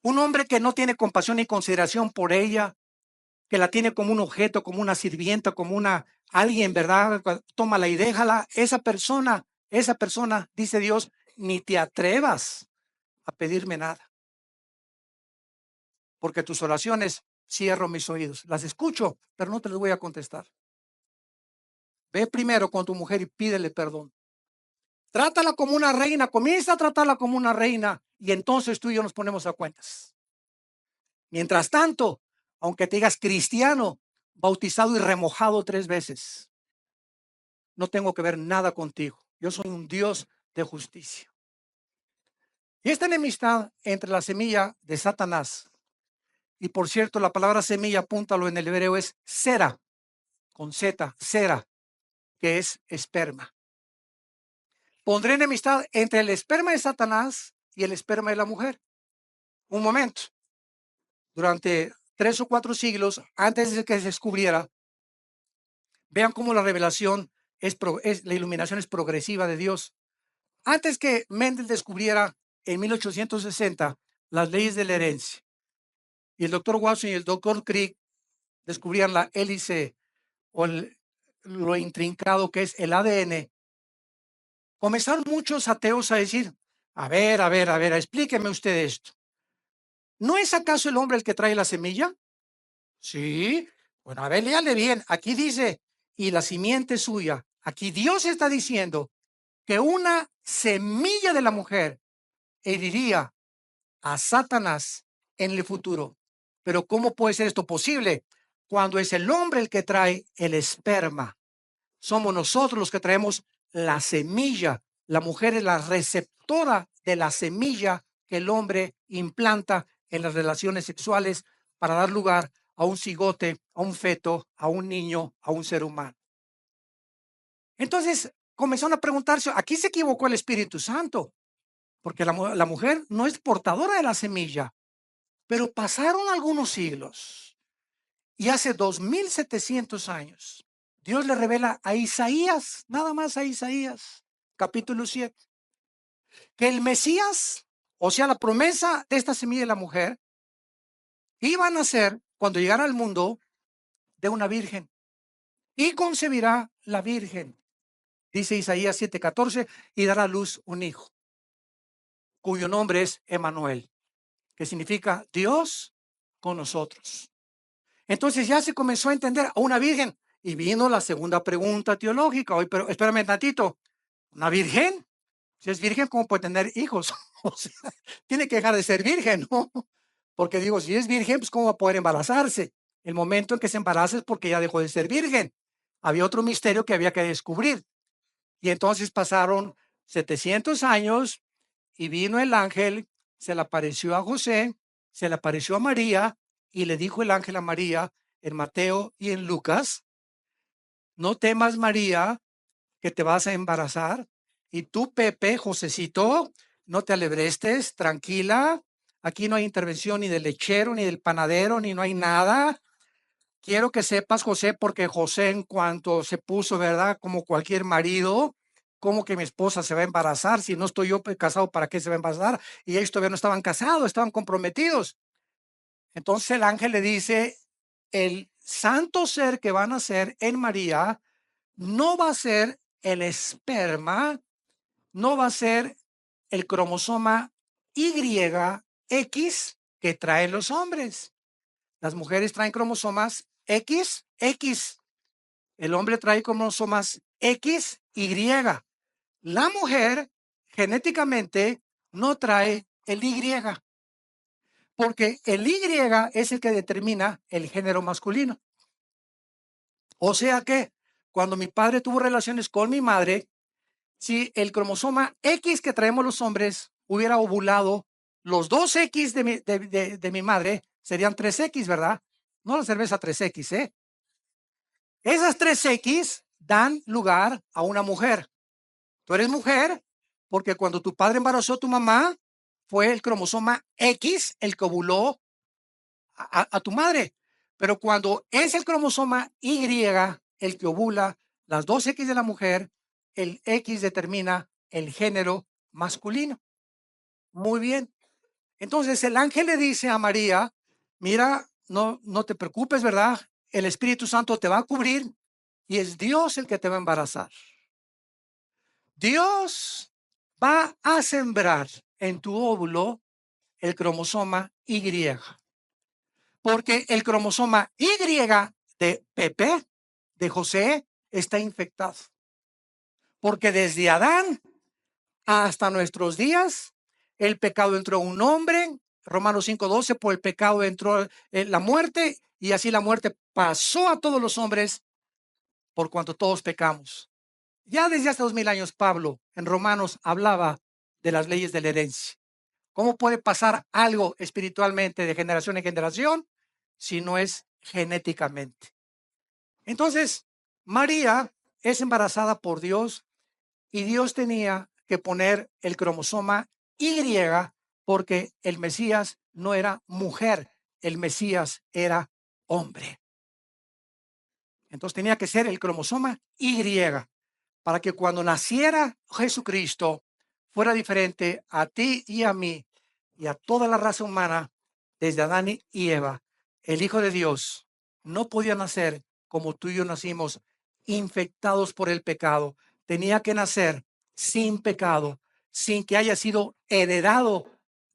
Speaker 1: un hombre que no tiene compasión ni consideración por ella, que la tiene como un objeto, como una sirvienta, como alguien, ¿verdad? Tómala y déjala. Esa persona, dice Dios, ni te atrevas a pedirme nada, porque tus oraciones cierro mis oídos. Las escucho, pero no te las voy a contestar. Ve primero con tu mujer y pídele perdón. Trátala como una reina, comienza a tratarla como una reina y entonces tú y yo nos ponemos a cuentas. Mientras tanto, aunque te digas cristiano, bautizado y remojado 3 veces, no tengo que ver nada contigo. Yo soy un Dios de justicia. Y esta enemistad entre la semilla de Satanás, y por cierto, la palabra semilla, apúntalo en el hebreo, es sera, con Z, sera, que es esperma. Pondré enemistad entre el esperma de Satanás y el esperma de la mujer. Un momento. Durante 3 o 4 siglos, antes de que se descubriera, vean cómo la revelación la iluminación es progresiva de Dios. Antes que Mendel descubriera en 1860 las leyes de la herencia y el doctor Watson y el doctor Crick descubrían la hélice o lo intrincado que es el ADN, comenzaron muchos ateos a decir, a ver, explíqueme usted esto. ¿No es acaso el hombre el que trae la semilla? Sí. Bueno, a ver, léale bien. Aquí dice, y la simiente suya. Aquí Dios está diciendo que una semilla de la mujer heriría a Satanás en el futuro. Pero ¿cómo puede ser esto posible? Cuando es el hombre el que trae el esperma. Somos nosotros los que traemos la semilla. La mujer es la receptora de la semilla que el hombre implanta en las relaciones sexuales para dar lugar a un cigote, a un feto, a un niño, a un ser humano. Entonces comenzaron a preguntarse, aquí se equivocó el Espíritu Santo, porque la mujer no es portadora de la semilla. Pero pasaron algunos siglos y hace 2700 años Dios le revela a Isaías, nada más a Isaías, capítulo 7, que el Mesías, o sea, la promesa de esta semilla de la mujer, iba a nacer cuando llegara al mundo de una virgen y concebirá la virgen, dice Isaías 7:14, y dará a luz un hijo, cuyo nombre es Emmanuel, que significa Dios con nosotros. Entonces ya se comenzó a entender a una virgen y vino la segunda pregunta teológica. Hoy, pero espérame tantito, ¿una virgen? Si es virgen, ¿cómo puede tener hijos? O sea, tiene que dejar de ser virgen, ¿no? Porque digo, si es virgen, pues ¿cómo va a poder embarazarse? El momento en que se embaraza es porque ya dejó de ser virgen. Había otro misterio que había que descubrir. Y entonces pasaron 700 años y vino el ángel, se le apareció a José, se le apareció a María y le dijo el ángel a María en Mateo y en Lucas, no temas María que te vas a embarazar y tú Pepe, Josecito, no te alebrestes, tranquila, aquí no hay intervención ni del lechero ni del panadero ni no hay nada. Quiero que sepas, José, porque José en cuanto se puso, ¿verdad? Como cualquier marido, ¿cómo que mi esposa se va a embarazar? Si no estoy yo casado, ¿para qué se va a embarazar? Y ellos todavía no estaban casados, estaban comprometidos. Entonces el ángel le dice, el santo ser que va a nacer en María no va a ser el esperma, no va a ser el cromosoma YX que traen los hombres. Las mujeres traen cromosomas XX. El hombre trae cromosomas XY. La mujer genéticamente no trae el Y. porque el Y es el que determina el género masculino. O sea que cuando mi padre tuvo relaciones con mi madre, si el cromosoma X que traemos los hombres hubiera ovulado, los dos X de mi madre serían 3X, ¿verdad? No la cerveza 3X, ¿eh? Esas 3X dan lugar a una mujer. Tú eres mujer porque cuando tu padre embarazó a tu mamá, fue el cromosoma X el que ovuló a tu madre. Pero cuando es el cromosoma Y el que ovula las dos X de la mujer, el X determina el género masculino. Muy bien. Entonces el ángel le dice a María, mira, no te preocupes, ¿verdad? El Espíritu Santo te va a cubrir y es Dios el que te va a embarazar. Dios va a sembrar en tu óvulo el cromosoma Y, porque el cromosoma Y de Pepe, de José, está infectado. Porque desde Adán hasta nuestros días, el pecado entró a un hombre, Romanos 5:12, por el pecado entró la muerte, y así la muerte pasó a todos los hombres por cuanto todos pecamos. Ya desde hace 2000 años, Pablo en Romanos hablaba de las leyes de la herencia. ¿Cómo puede pasar algo espiritualmente de generación en generación si no es genéticamente? Entonces, María es embarazada por Dios y Dios tenía que poner el cromosoma Y porque el Mesías no era mujer, el Mesías era hombre. Entonces tenía que ser el cromosoma Y para que cuando naciera Jesucristo fuera diferente a ti y a mí y a toda la raza humana desde Adán y Eva. El Hijo de Dios no podía nacer como tú y yo nacimos, infectados por el pecado. Tenía que nacer sin pecado, sin que haya sido heredado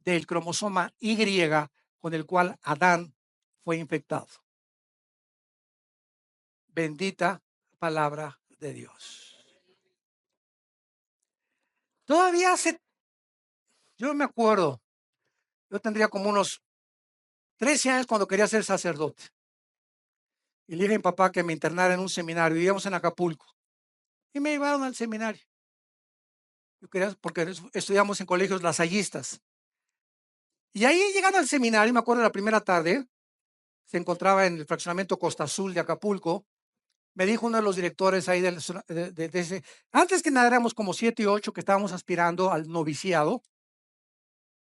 Speaker 1: del cromosoma Y con el cual Adán fue infectado. Bendita palabra de Dios. Todavía yo me acuerdo, yo tendría como unos 13 años cuando quería ser sacerdote. Y le dije a mi papá que me internara en un seminario. Vivíamos en Acapulco. Y me llevaron al seminario. Yo quería, porque estudiamos en colegios lasallistas. Y ahí llegando al seminario, me acuerdo la primera tarde, se encontraba en el fraccionamiento Costa Azul de Acapulco. Me dijo uno de los directores ahí de ese, antes que nada éramos como 7 y 8 que estábamos aspirando al noviciado.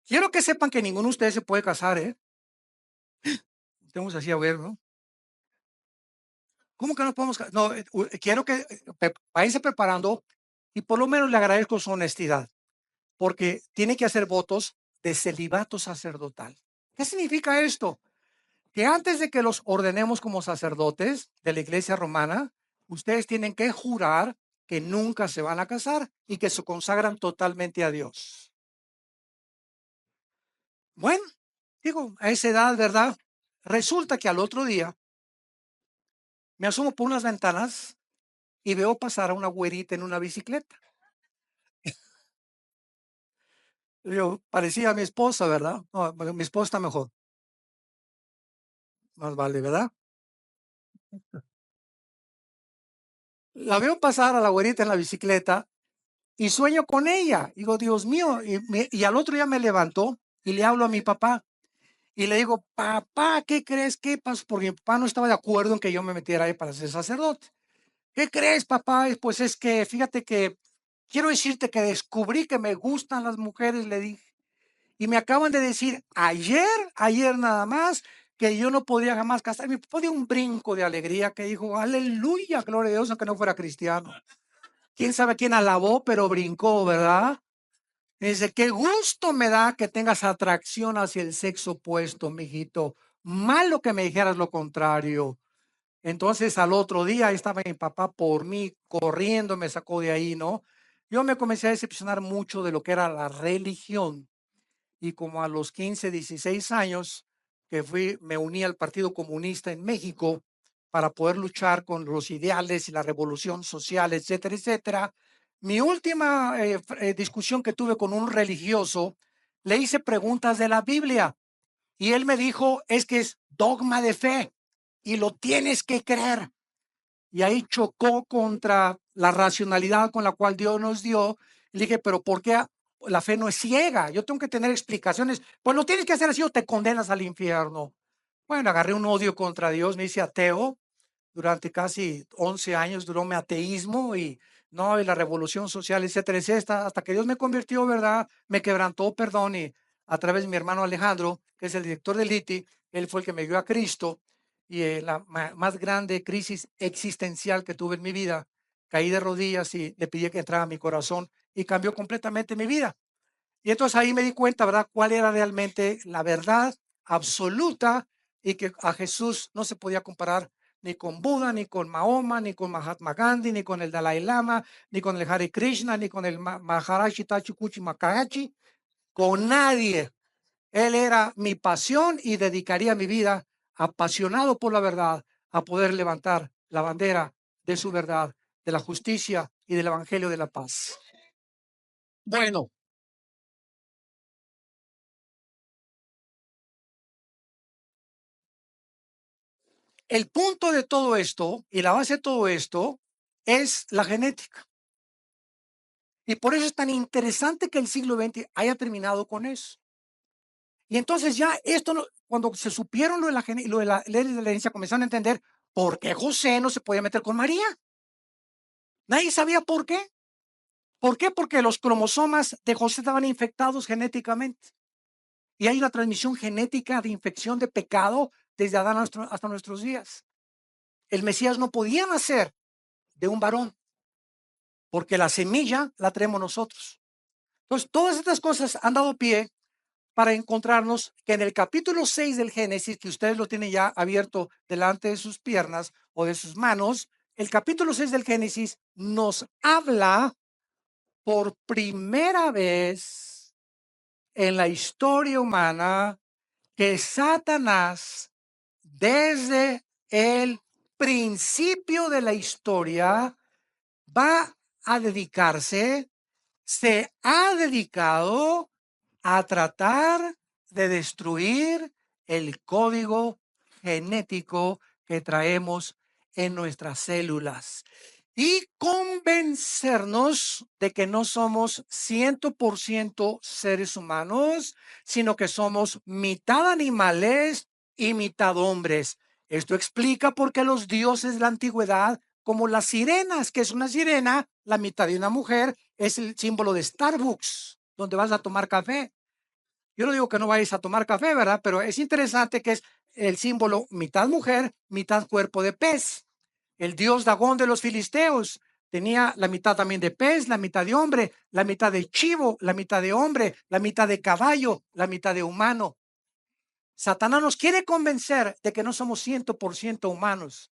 Speaker 1: Quiero que sepan que ninguno de ustedes se puede casar, ¿eh? Estamos así a ver, ¿no? ¿Cómo que no podemos? No, quiero que váyanse preparando y por lo menos le agradezco su honestidad, porque tiene que hacer votos de celibato sacerdotal. ¿Qué significa esto? Que antes de que los ordenemos como sacerdotes de la iglesia romana, ustedes tienen que jurar que nunca se van a casar y que se consagran totalmente a Dios. Bueno, digo, a esa edad, ¿verdad? Resulta que al otro día me asomo por unas ventanas y veo pasar a una güerita en una bicicleta. Yo parecía a mi esposa, ¿verdad? No, mi esposa está mejor. Más vale, ¿verdad? La veo pasar a la güerita en la bicicleta y sueño con ella. Digo, Dios mío. Y al otro día me levanto y le hablo a mi papá y le digo, papá, ¿qué crees? ¿Qué pasó? Porque mi papá no estaba de acuerdo en que yo me metiera ahí para ser sacerdote. ¿Qué crees, papá? Pues es que, fíjate que quiero decirte que descubrí que me gustan las mujeres, le dije. Y me acaban de decir ayer nada más, que yo no podría jamás casarme. Mi papá dio un brinco de alegría que dijo, aleluya, gloria a Dios, aunque no fuera cristiano. Quién sabe quién alabó, pero brincó, ¿verdad? Dice, qué gusto me da que tengas atracción hacia el sexo opuesto, mijito. Malo que me dijeras lo contrario. Entonces al otro día ahí estaba mi papá por mí, corriendo, me sacó de ahí, ¿no? Yo me comencé a decepcionar mucho de lo que era la religión. Y como a los 15, 16 años que me uní al Partido Comunista en México para poder luchar con los ideales y la revolución social, etcétera, etcétera. Mi última discusión que tuve con un religioso, le hice preguntas de la Biblia Y él me dijo, es que es dogma de fe y lo tienes que creer. Y ahí chocó contra la racionalidad con la cual Dios nos dio. Le dije, pero ¿por qué la fe no es ciega? Yo tengo que tener explicaciones. Pues lo tienes que hacer así o te condenas al infierno. Bueno, agarré un odio contra Dios, me hice ateo. Durante casi 11 años duró mi ateísmo y no, y la revolución social, etcétera, etcétera, hasta que Dios me convirtió, ¿verdad? Me quebrantó, perdón, y a través de mi hermano Alejandro, que es el director del ITI, él fue el que me dio a Cristo y la más grande crisis existencial que tuve en mi vida, caí de rodillas y le pedí que entrara a mi corazón y cambió completamente mi vida. Y entonces ahí me di cuenta, ¿verdad?, cuál era realmente la verdad absoluta y que a Jesús no se podía comparar ni con Buda, ni con Mahoma, ni con Mahatma Gandhi, ni con el Dalai Lama, ni con el Hare Krishna, ni con el Maharaji Tachukuchi Makahachi, con nadie. Él era mi pasión y dedicaría mi vida apasionado por la verdad a poder levantar la bandera de su verdad, de la justicia y del evangelio de la paz. Bueno, el punto de todo esto y la base de todo esto es la genética. Y por eso es tan interesante que el siglo XX haya terminado con eso. Y entonces ya esto, cuando se supieron lo de la ley de la herencia, comenzaron a entender por qué José no se podía meter con María. Nadie sabía por qué. ¿Por qué? Porque los cromosomas de José estaban infectados genéticamente. Y hay una transmisión genética de infección de pecado desde Adán hasta nuestros días. El Mesías no podía nacer de un varón, porque la semilla la tenemos nosotros. Entonces, todas estas cosas han dado pie para encontrarnos que en el capítulo 6 del Génesis, que ustedes lo tienen ya abierto delante de sus piernas o de sus manos, el capítulo 6 del Génesis nos habla por primera vez en la historia humana que Satanás, desde el principio de la historia, va a dedicarse, se ha dedicado a tratar de destruir el código genético que traemos en nuestras células y convencernos de que no somos 100% seres humanos, sino que somos mitad animales y mitad hombres. Esto explica por qué los dioses de la antigüedad, como las sirenas, que es una sirena, la mitad de una mujer, es el símbolo de Starbucks, donde vas a tomar café. Yo no digo que no vayáis a tomar café, ¿verdad? Pero es interesante que es el símbolo mitad mujer, mitad cuerpo de pez. El dios Dagón de los filisteos tenía la mitad también de pez, la mitad de hombre, la mitad de chivo, la mitad de hombre, la mitad de caballo, la mitad de humano. Satanás nos quiere convencer de que no somos 100% humanos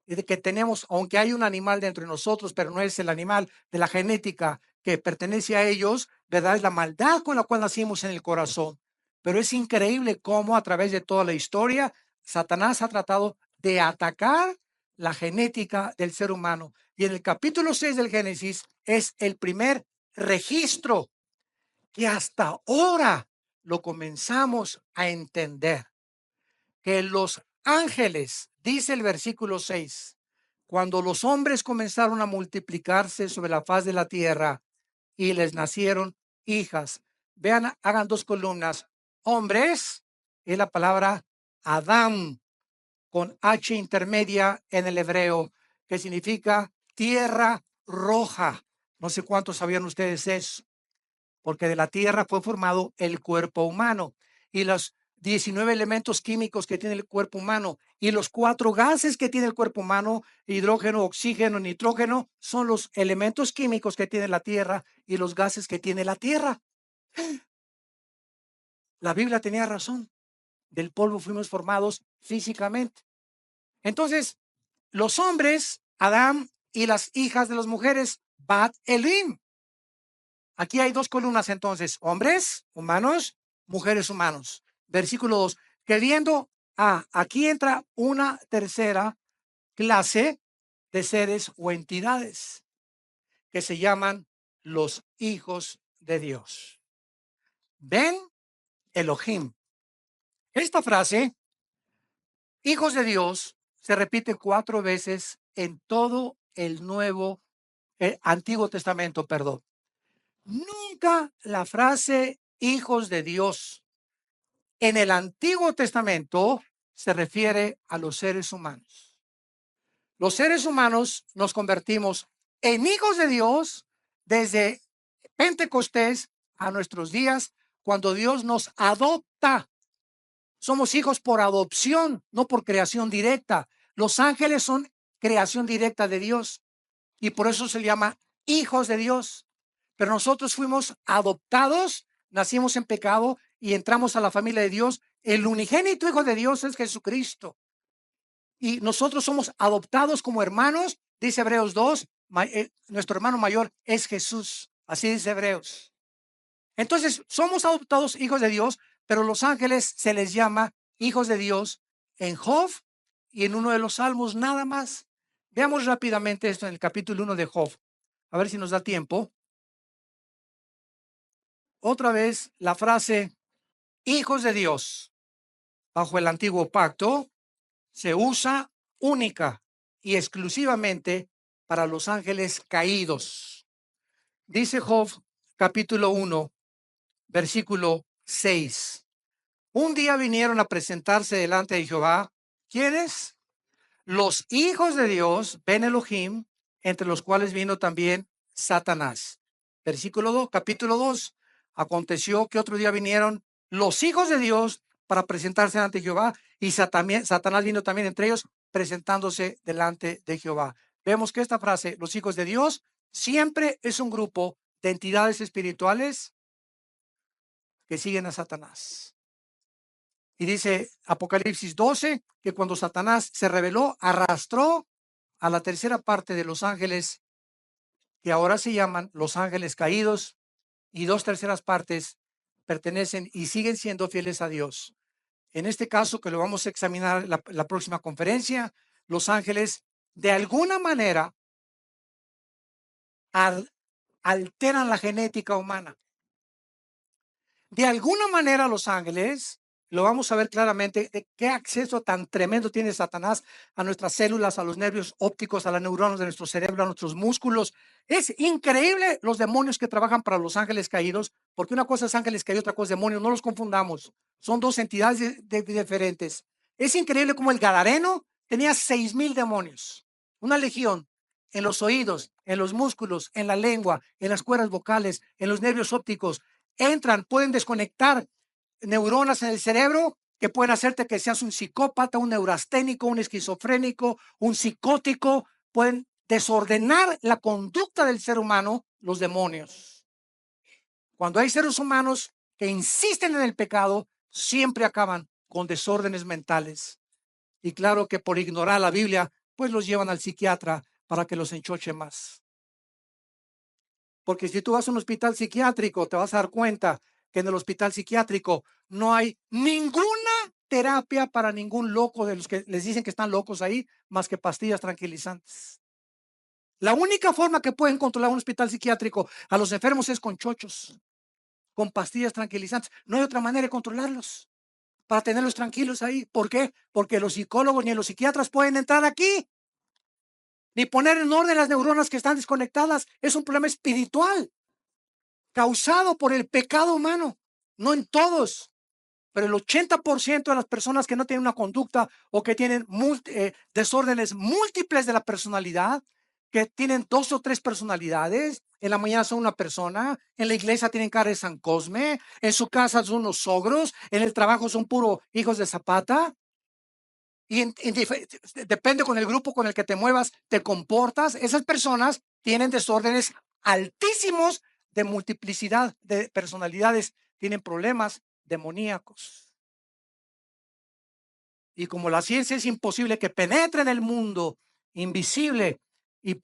Speaker 1: y de que tenemos, aunque hay un animal dentro de nosotros, pero no es el animal de la genética que pertenece a ellos, ¿verdad? Es la maldad con la cual nacimos en el corazón. Pero es increíble cómo a través de toda la historia, Satanás ha tratado de atacar la genética del ser humano. Y en el capítulo 6 del Génesis es el primer registro que hasta ahora lo comenzamos a entender, que los ángeles, dice el versículo 6, cuando los hombres comenzaron a multiplicarse sobre la faz de la tierra y les nacieron hijas. Vean, hagan dos columnas. Hombres es la palabra Adán con H intermedia en el hebreo, que significa tierra roja. No sé cuántos sabían ustedes eso, porque de la tierra fue formado el cuerpo humano y los 19 elementos químicos que tiene el cuerpo humano y los 4 gases que tiene el cuerpo humano, hidrógeno, oxígeno, nitrógeno, son los elementos químicos que tiene la tierra y los gases que tiene la tierra. La Biblia tenía razón. Del polvo fuimos formados físicamente. Entonces, los hombres, Adán, y las hijas de las mujeres, Bat Elim. Aquí hay dos columnas entonces, hombres, humanos, mujeres, humanos. Versículo 2, queriendo, aquí entra una tercera clase de seres o entidades que se llaman los hijos de Dios. Ven, Elohim. Esta frase, hijos de Dios, se repite 4 veces en todo el Antiguo Testamento, perdón. Nunca la frase hijos de Dios en el Antiguo Testamento se refiere a los seres humanos. Los seres humanos nos convertimos en hijos de Dios desde Pentecostés a nuestros días, cuando Dios nos adopta. Somos hijos por adopción, no por creación directa. Los ángeles son creación directa de Dios y por eso se llama hijos de Dios. Pero nosotros fuimos adoptados, nacimos en pecado y entramos a la familia de Dios. El unigénito Hijo de Dios es Jesucristo. Y nosotros somos adoptados como hermanos, dice Hebreos 2, nuestro hermano mayor es Jesús. Así dice Hebreos. Entonces, somos adoptados hijos de Dios, pero los ángeles se les llama hijos de Dios en Job y en uno de los salmos nada más. Veamos rápidamente esto en el capítulo 1 de Job. A ver si nos da tiempo. Otra vez la frase hijos de Dios bajo el antiguo pacto se usa única y exclusivamente para los ángeles caídos. Dice Job capítulo 1, versículo 6. Un día vinieron a presentarse delante de Jehová. ¿Quiénes? Los hijos de Dios, Ben Elohim, entre los cuales vino también Satanás. Versículo 2, capítulo 2. Aconteció que otro día vinieron los hijos de Dios para presentarse ante Jehová y Satanás vino también entre ellos presentándose delante de Jehová. Vemos que esta frase, los hijos de Dios, siempre es un grupo de entidades espirituales que siguen a Satanás. Y dice Apocalipsis 12 que cuando Satanás se rebeló, arrastró a la tercera parte de los ángeles, que ahora se llaman los ángeles caídos, y 2/3 partes pertenecen y siguen siendo fieles a Dios. En este caso, que lo vamos a examinar la próxima conferencia, los ángeles de alguna manera alteran la genética humana. De alguna manera los ángeles, lo vamos a ver claramente, qué acceso tan tremendo tiene Satanás a nuestras células, a los nervios ópticos, a las neuronas de nuestro cerebro, a nuestros músculos. Es increíble los demonios que trabajan para los ángeles caídos, porque una cosa es ángeles caídos, otra cosa es demonios, no los confundamos. Son dos entidades diferentes. Es increíble como el Gadareno tenía 6,000 demonios, una legión en los oídos, en los músculos, en la lengua, en las cuerdas vocales, en los nervios ópticos. Entran, pueden desconectar neuronas en el cerebro que pueden hacerte que seas un psicópata, un neurasténico, un esquizofrénico, un psicótico. Pueden desordenar la conducta del ser humano, los demonios. Cuando hay seres humanos que insisten en el pecado, siempre acaban con desórdenes mentales. Y claro que por ignorar la Biblia, pues los llevan al psiquiatra para que los enchoche más. Porque si tú vas a un hospital psiquiátrico, te vas a dar cuenta que en el hospital psiquiátrico no hay ninguna terapia para ningún loco de los que les dicen que están locos ahí, más que pastillas tranquilizantes. La única forma que pueden controlar un hospital psiquiátrico a los enfermos es con chochos, con pastillas tranquilizantes. No hay otra manera de controlarlos, para tenerlos tranquilos ahí. ¿Por qué? Porque los psicólogos ni los psiquiatras pueden entrar aquí, ni poner en orden las neuronas que están desconectadas. Es un problema espiritual causado por el pecado humano. No en todos, pero el 80% de las personas que no tienen una conducta o que tienen desórdenes múltiples de la personalidad, que tienen 2 o 3 personalidades, en la mañana son una persona, en la iglesia tienen cara de San Cosme, en su casa son unos ogros, en el trabajo son puro hijos de Zapata. Y depende con el grupo con el que te muevas, te comportas. Esas personas tienen desórdenes altísimos de multiplicidad de personalidades, tienen problemas demoníacos. Y como la ciencia es imposible que penetre en el mundo invisible y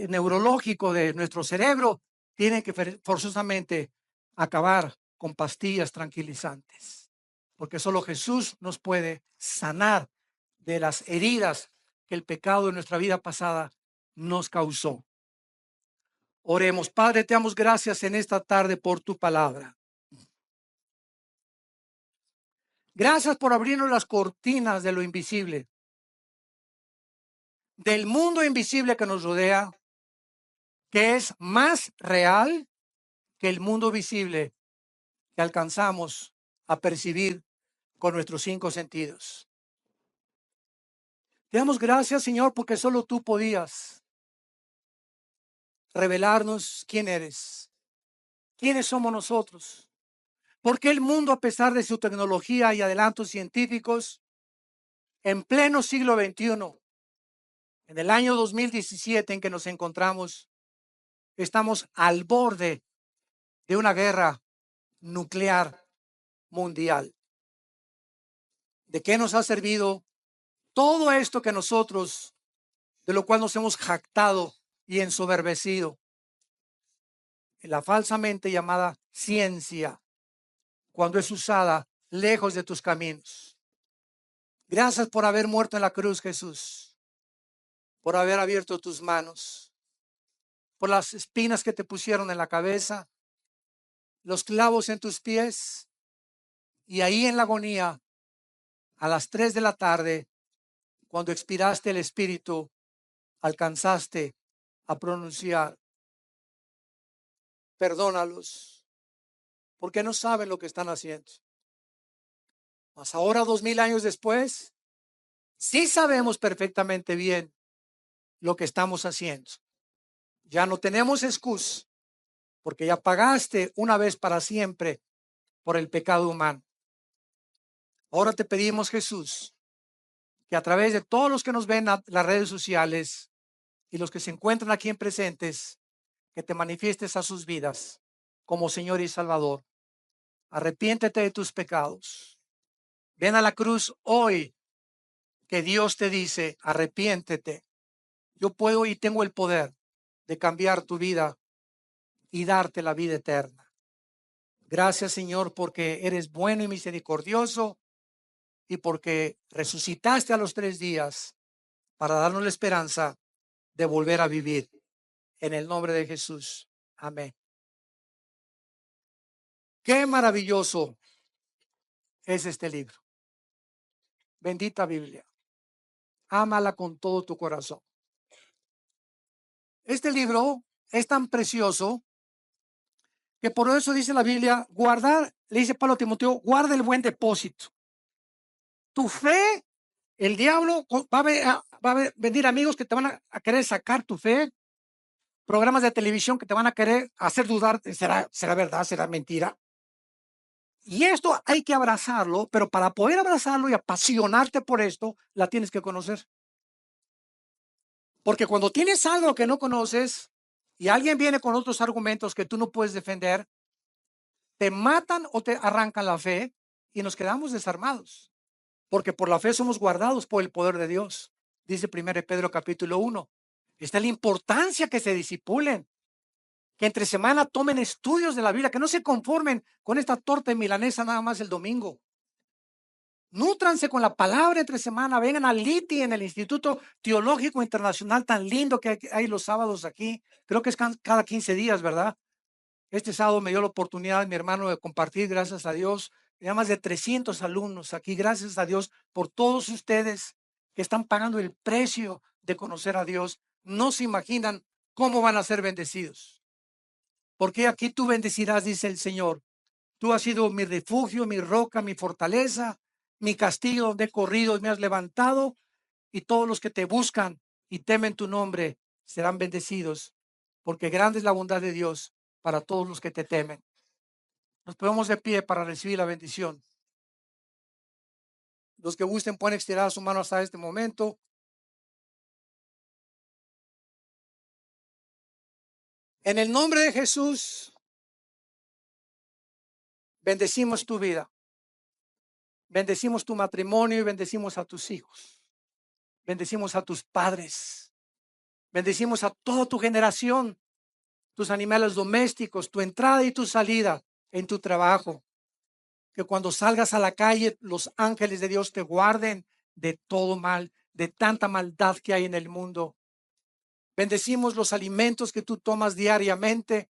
Speaker 1: neurológico de nuestro cerebro, tienen que forzosamente acabar con pastillas tranquilizantes, porque solo Jesús nos puede sanar de las heridas que el pecado de nuestra vida pasada nos causó. Oremos. Padre, te damos gracias en esta tarde por tu palabra. Gracias por abrirnos las cortinas de lo invisible, del mundo invisible que nos rodea, que es más real que el mundo visible que alcanzamos a percibir con nuestros 5 sentidos. Te damos gracias, Señor, porque solo tú podías revelarnos quién eres, quiénes somos nosotros. Porque el mundo, a pesar de su tecnología y adelantos científicos, en pleno siglo XXI, en el año 2017 en que nos encontramos, estamos al borde de una guerra nuclear mundial. ¿De qué nos ha servido todo esto que nosotros, de lo cual nos hemos jactado y ensoberbecido? La falsamente llamada ciencia, cuando es usada lejos de tus caminos. Gracias por haber muerto en la cruz, Jesús, por haber abierto tus manos, por las espinas que te pusieron en la cabeza, los clavos en tus pies, y ahí en la agonía, a las 3 de la tarde, cuando expiraste el espíritu, alcanzaste a pronunciar: perdónalos, porque no saben lo que están haciendo. Mas ahora, 2000 años después, sí sabemos perfectamente bien lo que estamos haciendo. Ya no tenemos excusa, porque ya pagaste una vez para siempre por el pecado humano. Ahora te pedimos, Jesús, que a través de todos los que nos ven en las redes sociales y los que se encuentran aquí en presentes, que te manifiestes a sus vidas como Señor y Salvador. Arrepiéntete de tus pecados. Ven a la cruz hoy, que Dios te dice: arrepiéntete. Yo puedo y tengo el poder de cambiar tu vida y darte la vida eterna. Gracias, Señor, porque eres bueno y misericordioso, y porque resucitaste a los 3 días para darnos la esperanza de volver a vivir. En el nombre de Jesús. Amén. Qué maravilloso es este libro. Bendita Biblia. Ámala con todo tu corazón. Este libro es tan precioso que por eso dice la Biblia: guardar, le dice Pablo a Timoteo, guarda el buen depósito. Tu fe, el diablo va a venir amigos que te van a querer sacar tu fe, programas de televisión que te van a querer hacer dudar: ¿será verdad? ¿Será mentira? Y esto hay que abrazarlo, pero para poder abrazarlo y apasionarte por esto, la tienes que conocer. Porque cuando tienes algo que no conoces y alguien viene con otros argumentos que tú no puedes defender, te matan o te arrancan la fe y nos quedamos desarmados. Porque por la fe somos guardados por el poder de Dios. Dice 1 Pedro capítulo 1. Está la importancia que se disipulen, que entre semana tomen estudios de la Biblia, que no se conformen con esta torta de milanesa nada más el domingo. Nútranse con la palabra entre semana. Vengan al LITI, en el Instituto Teológico Internacional tan lindo que hay los sábados aquí. Creo que es cada 15 días, ¿verdad? Este sábado me dio la oportunidad mi hermano de compartir, gracias a Dios. Ya más de 300 alumnos aquí. Gracias a Dios por todos ustedes que están pagando el precio de conocer a Dios. No se imaginan cómo van a ser bendecidos. Porque aquí tú bendecirás, dice el Señor. Tú has sido mi refugio, mi roca, mi fortaleza, mi castillo donde he corrido y me has levantado, y todos los que te buscan y temen tu nombre serán bendecidos, porque grande es la bondad de Dios para todos los que te temen. Nos ponemos de pie para recibir la bendición. Los que gusten pueden estirar su mano hasta este momento. En el nombre de Jesús, bendecimos tu vida, bendecimos tu matrimonio y bendecimos a tus hijos, bendecimos a tus padres, bendecimos a toda tu generación, tus animales domésticos, tu entrada y tu salida en tu trabajo. Que cuando salgas a la calle, los ángeles de Dios te guarden de todo mal, de tanta maldad que hay en el mundo. Bendecimos los alimentos que tú tomas diariamente.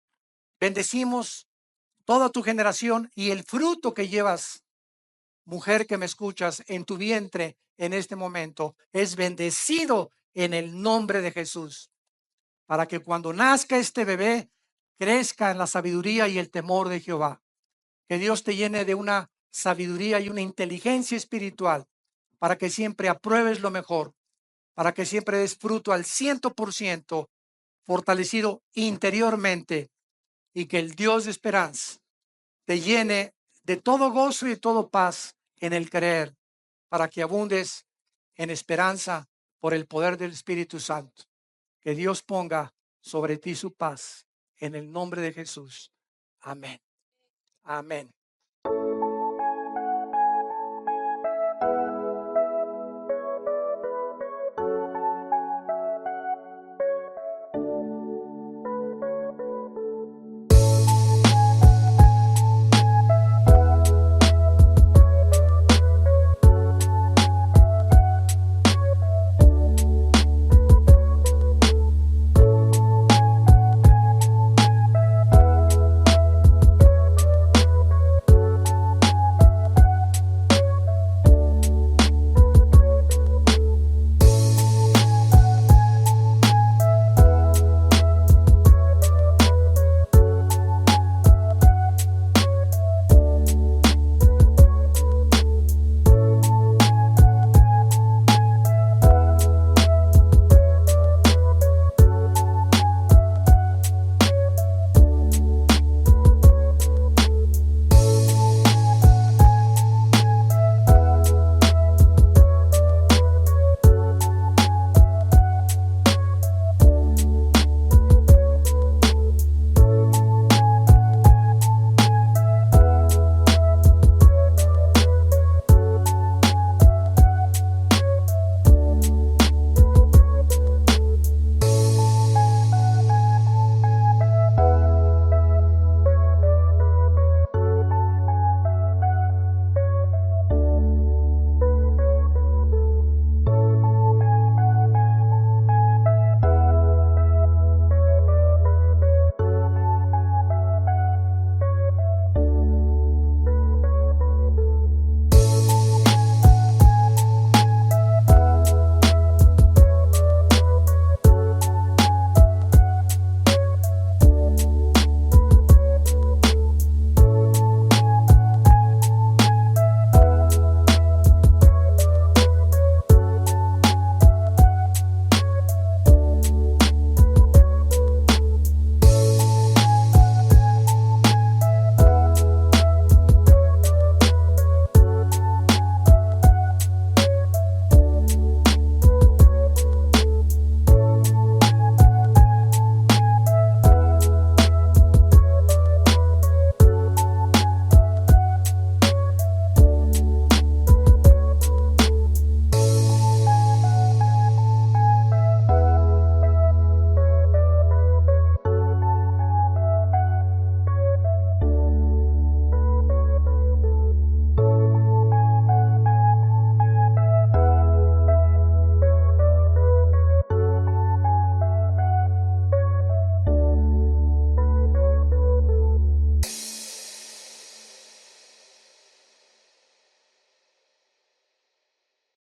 Speaker 1: Bendecimos toda tu generación y el fruto que llevas mujer que me escuchas, en tu vientre en este momento es bendecido en el nombre de Jesús, para que cuando nazca este bebé crezca en la sabiduría y el temor de Jehová. Que Dios te llene de una sabiduría y una inteligencia espiritual para que siempre apruebes lo mejor, para que siempre des fruto al 100%, fortalecido interiormente, y que el Dios de esperanza te llene de todo gozo y de todo paz en el creer, para que abundes en esperanza por el poder del Espíritu Santo. Que Dios ponga sobre ti su paz en el nombre de Jesús. Amén. Amén.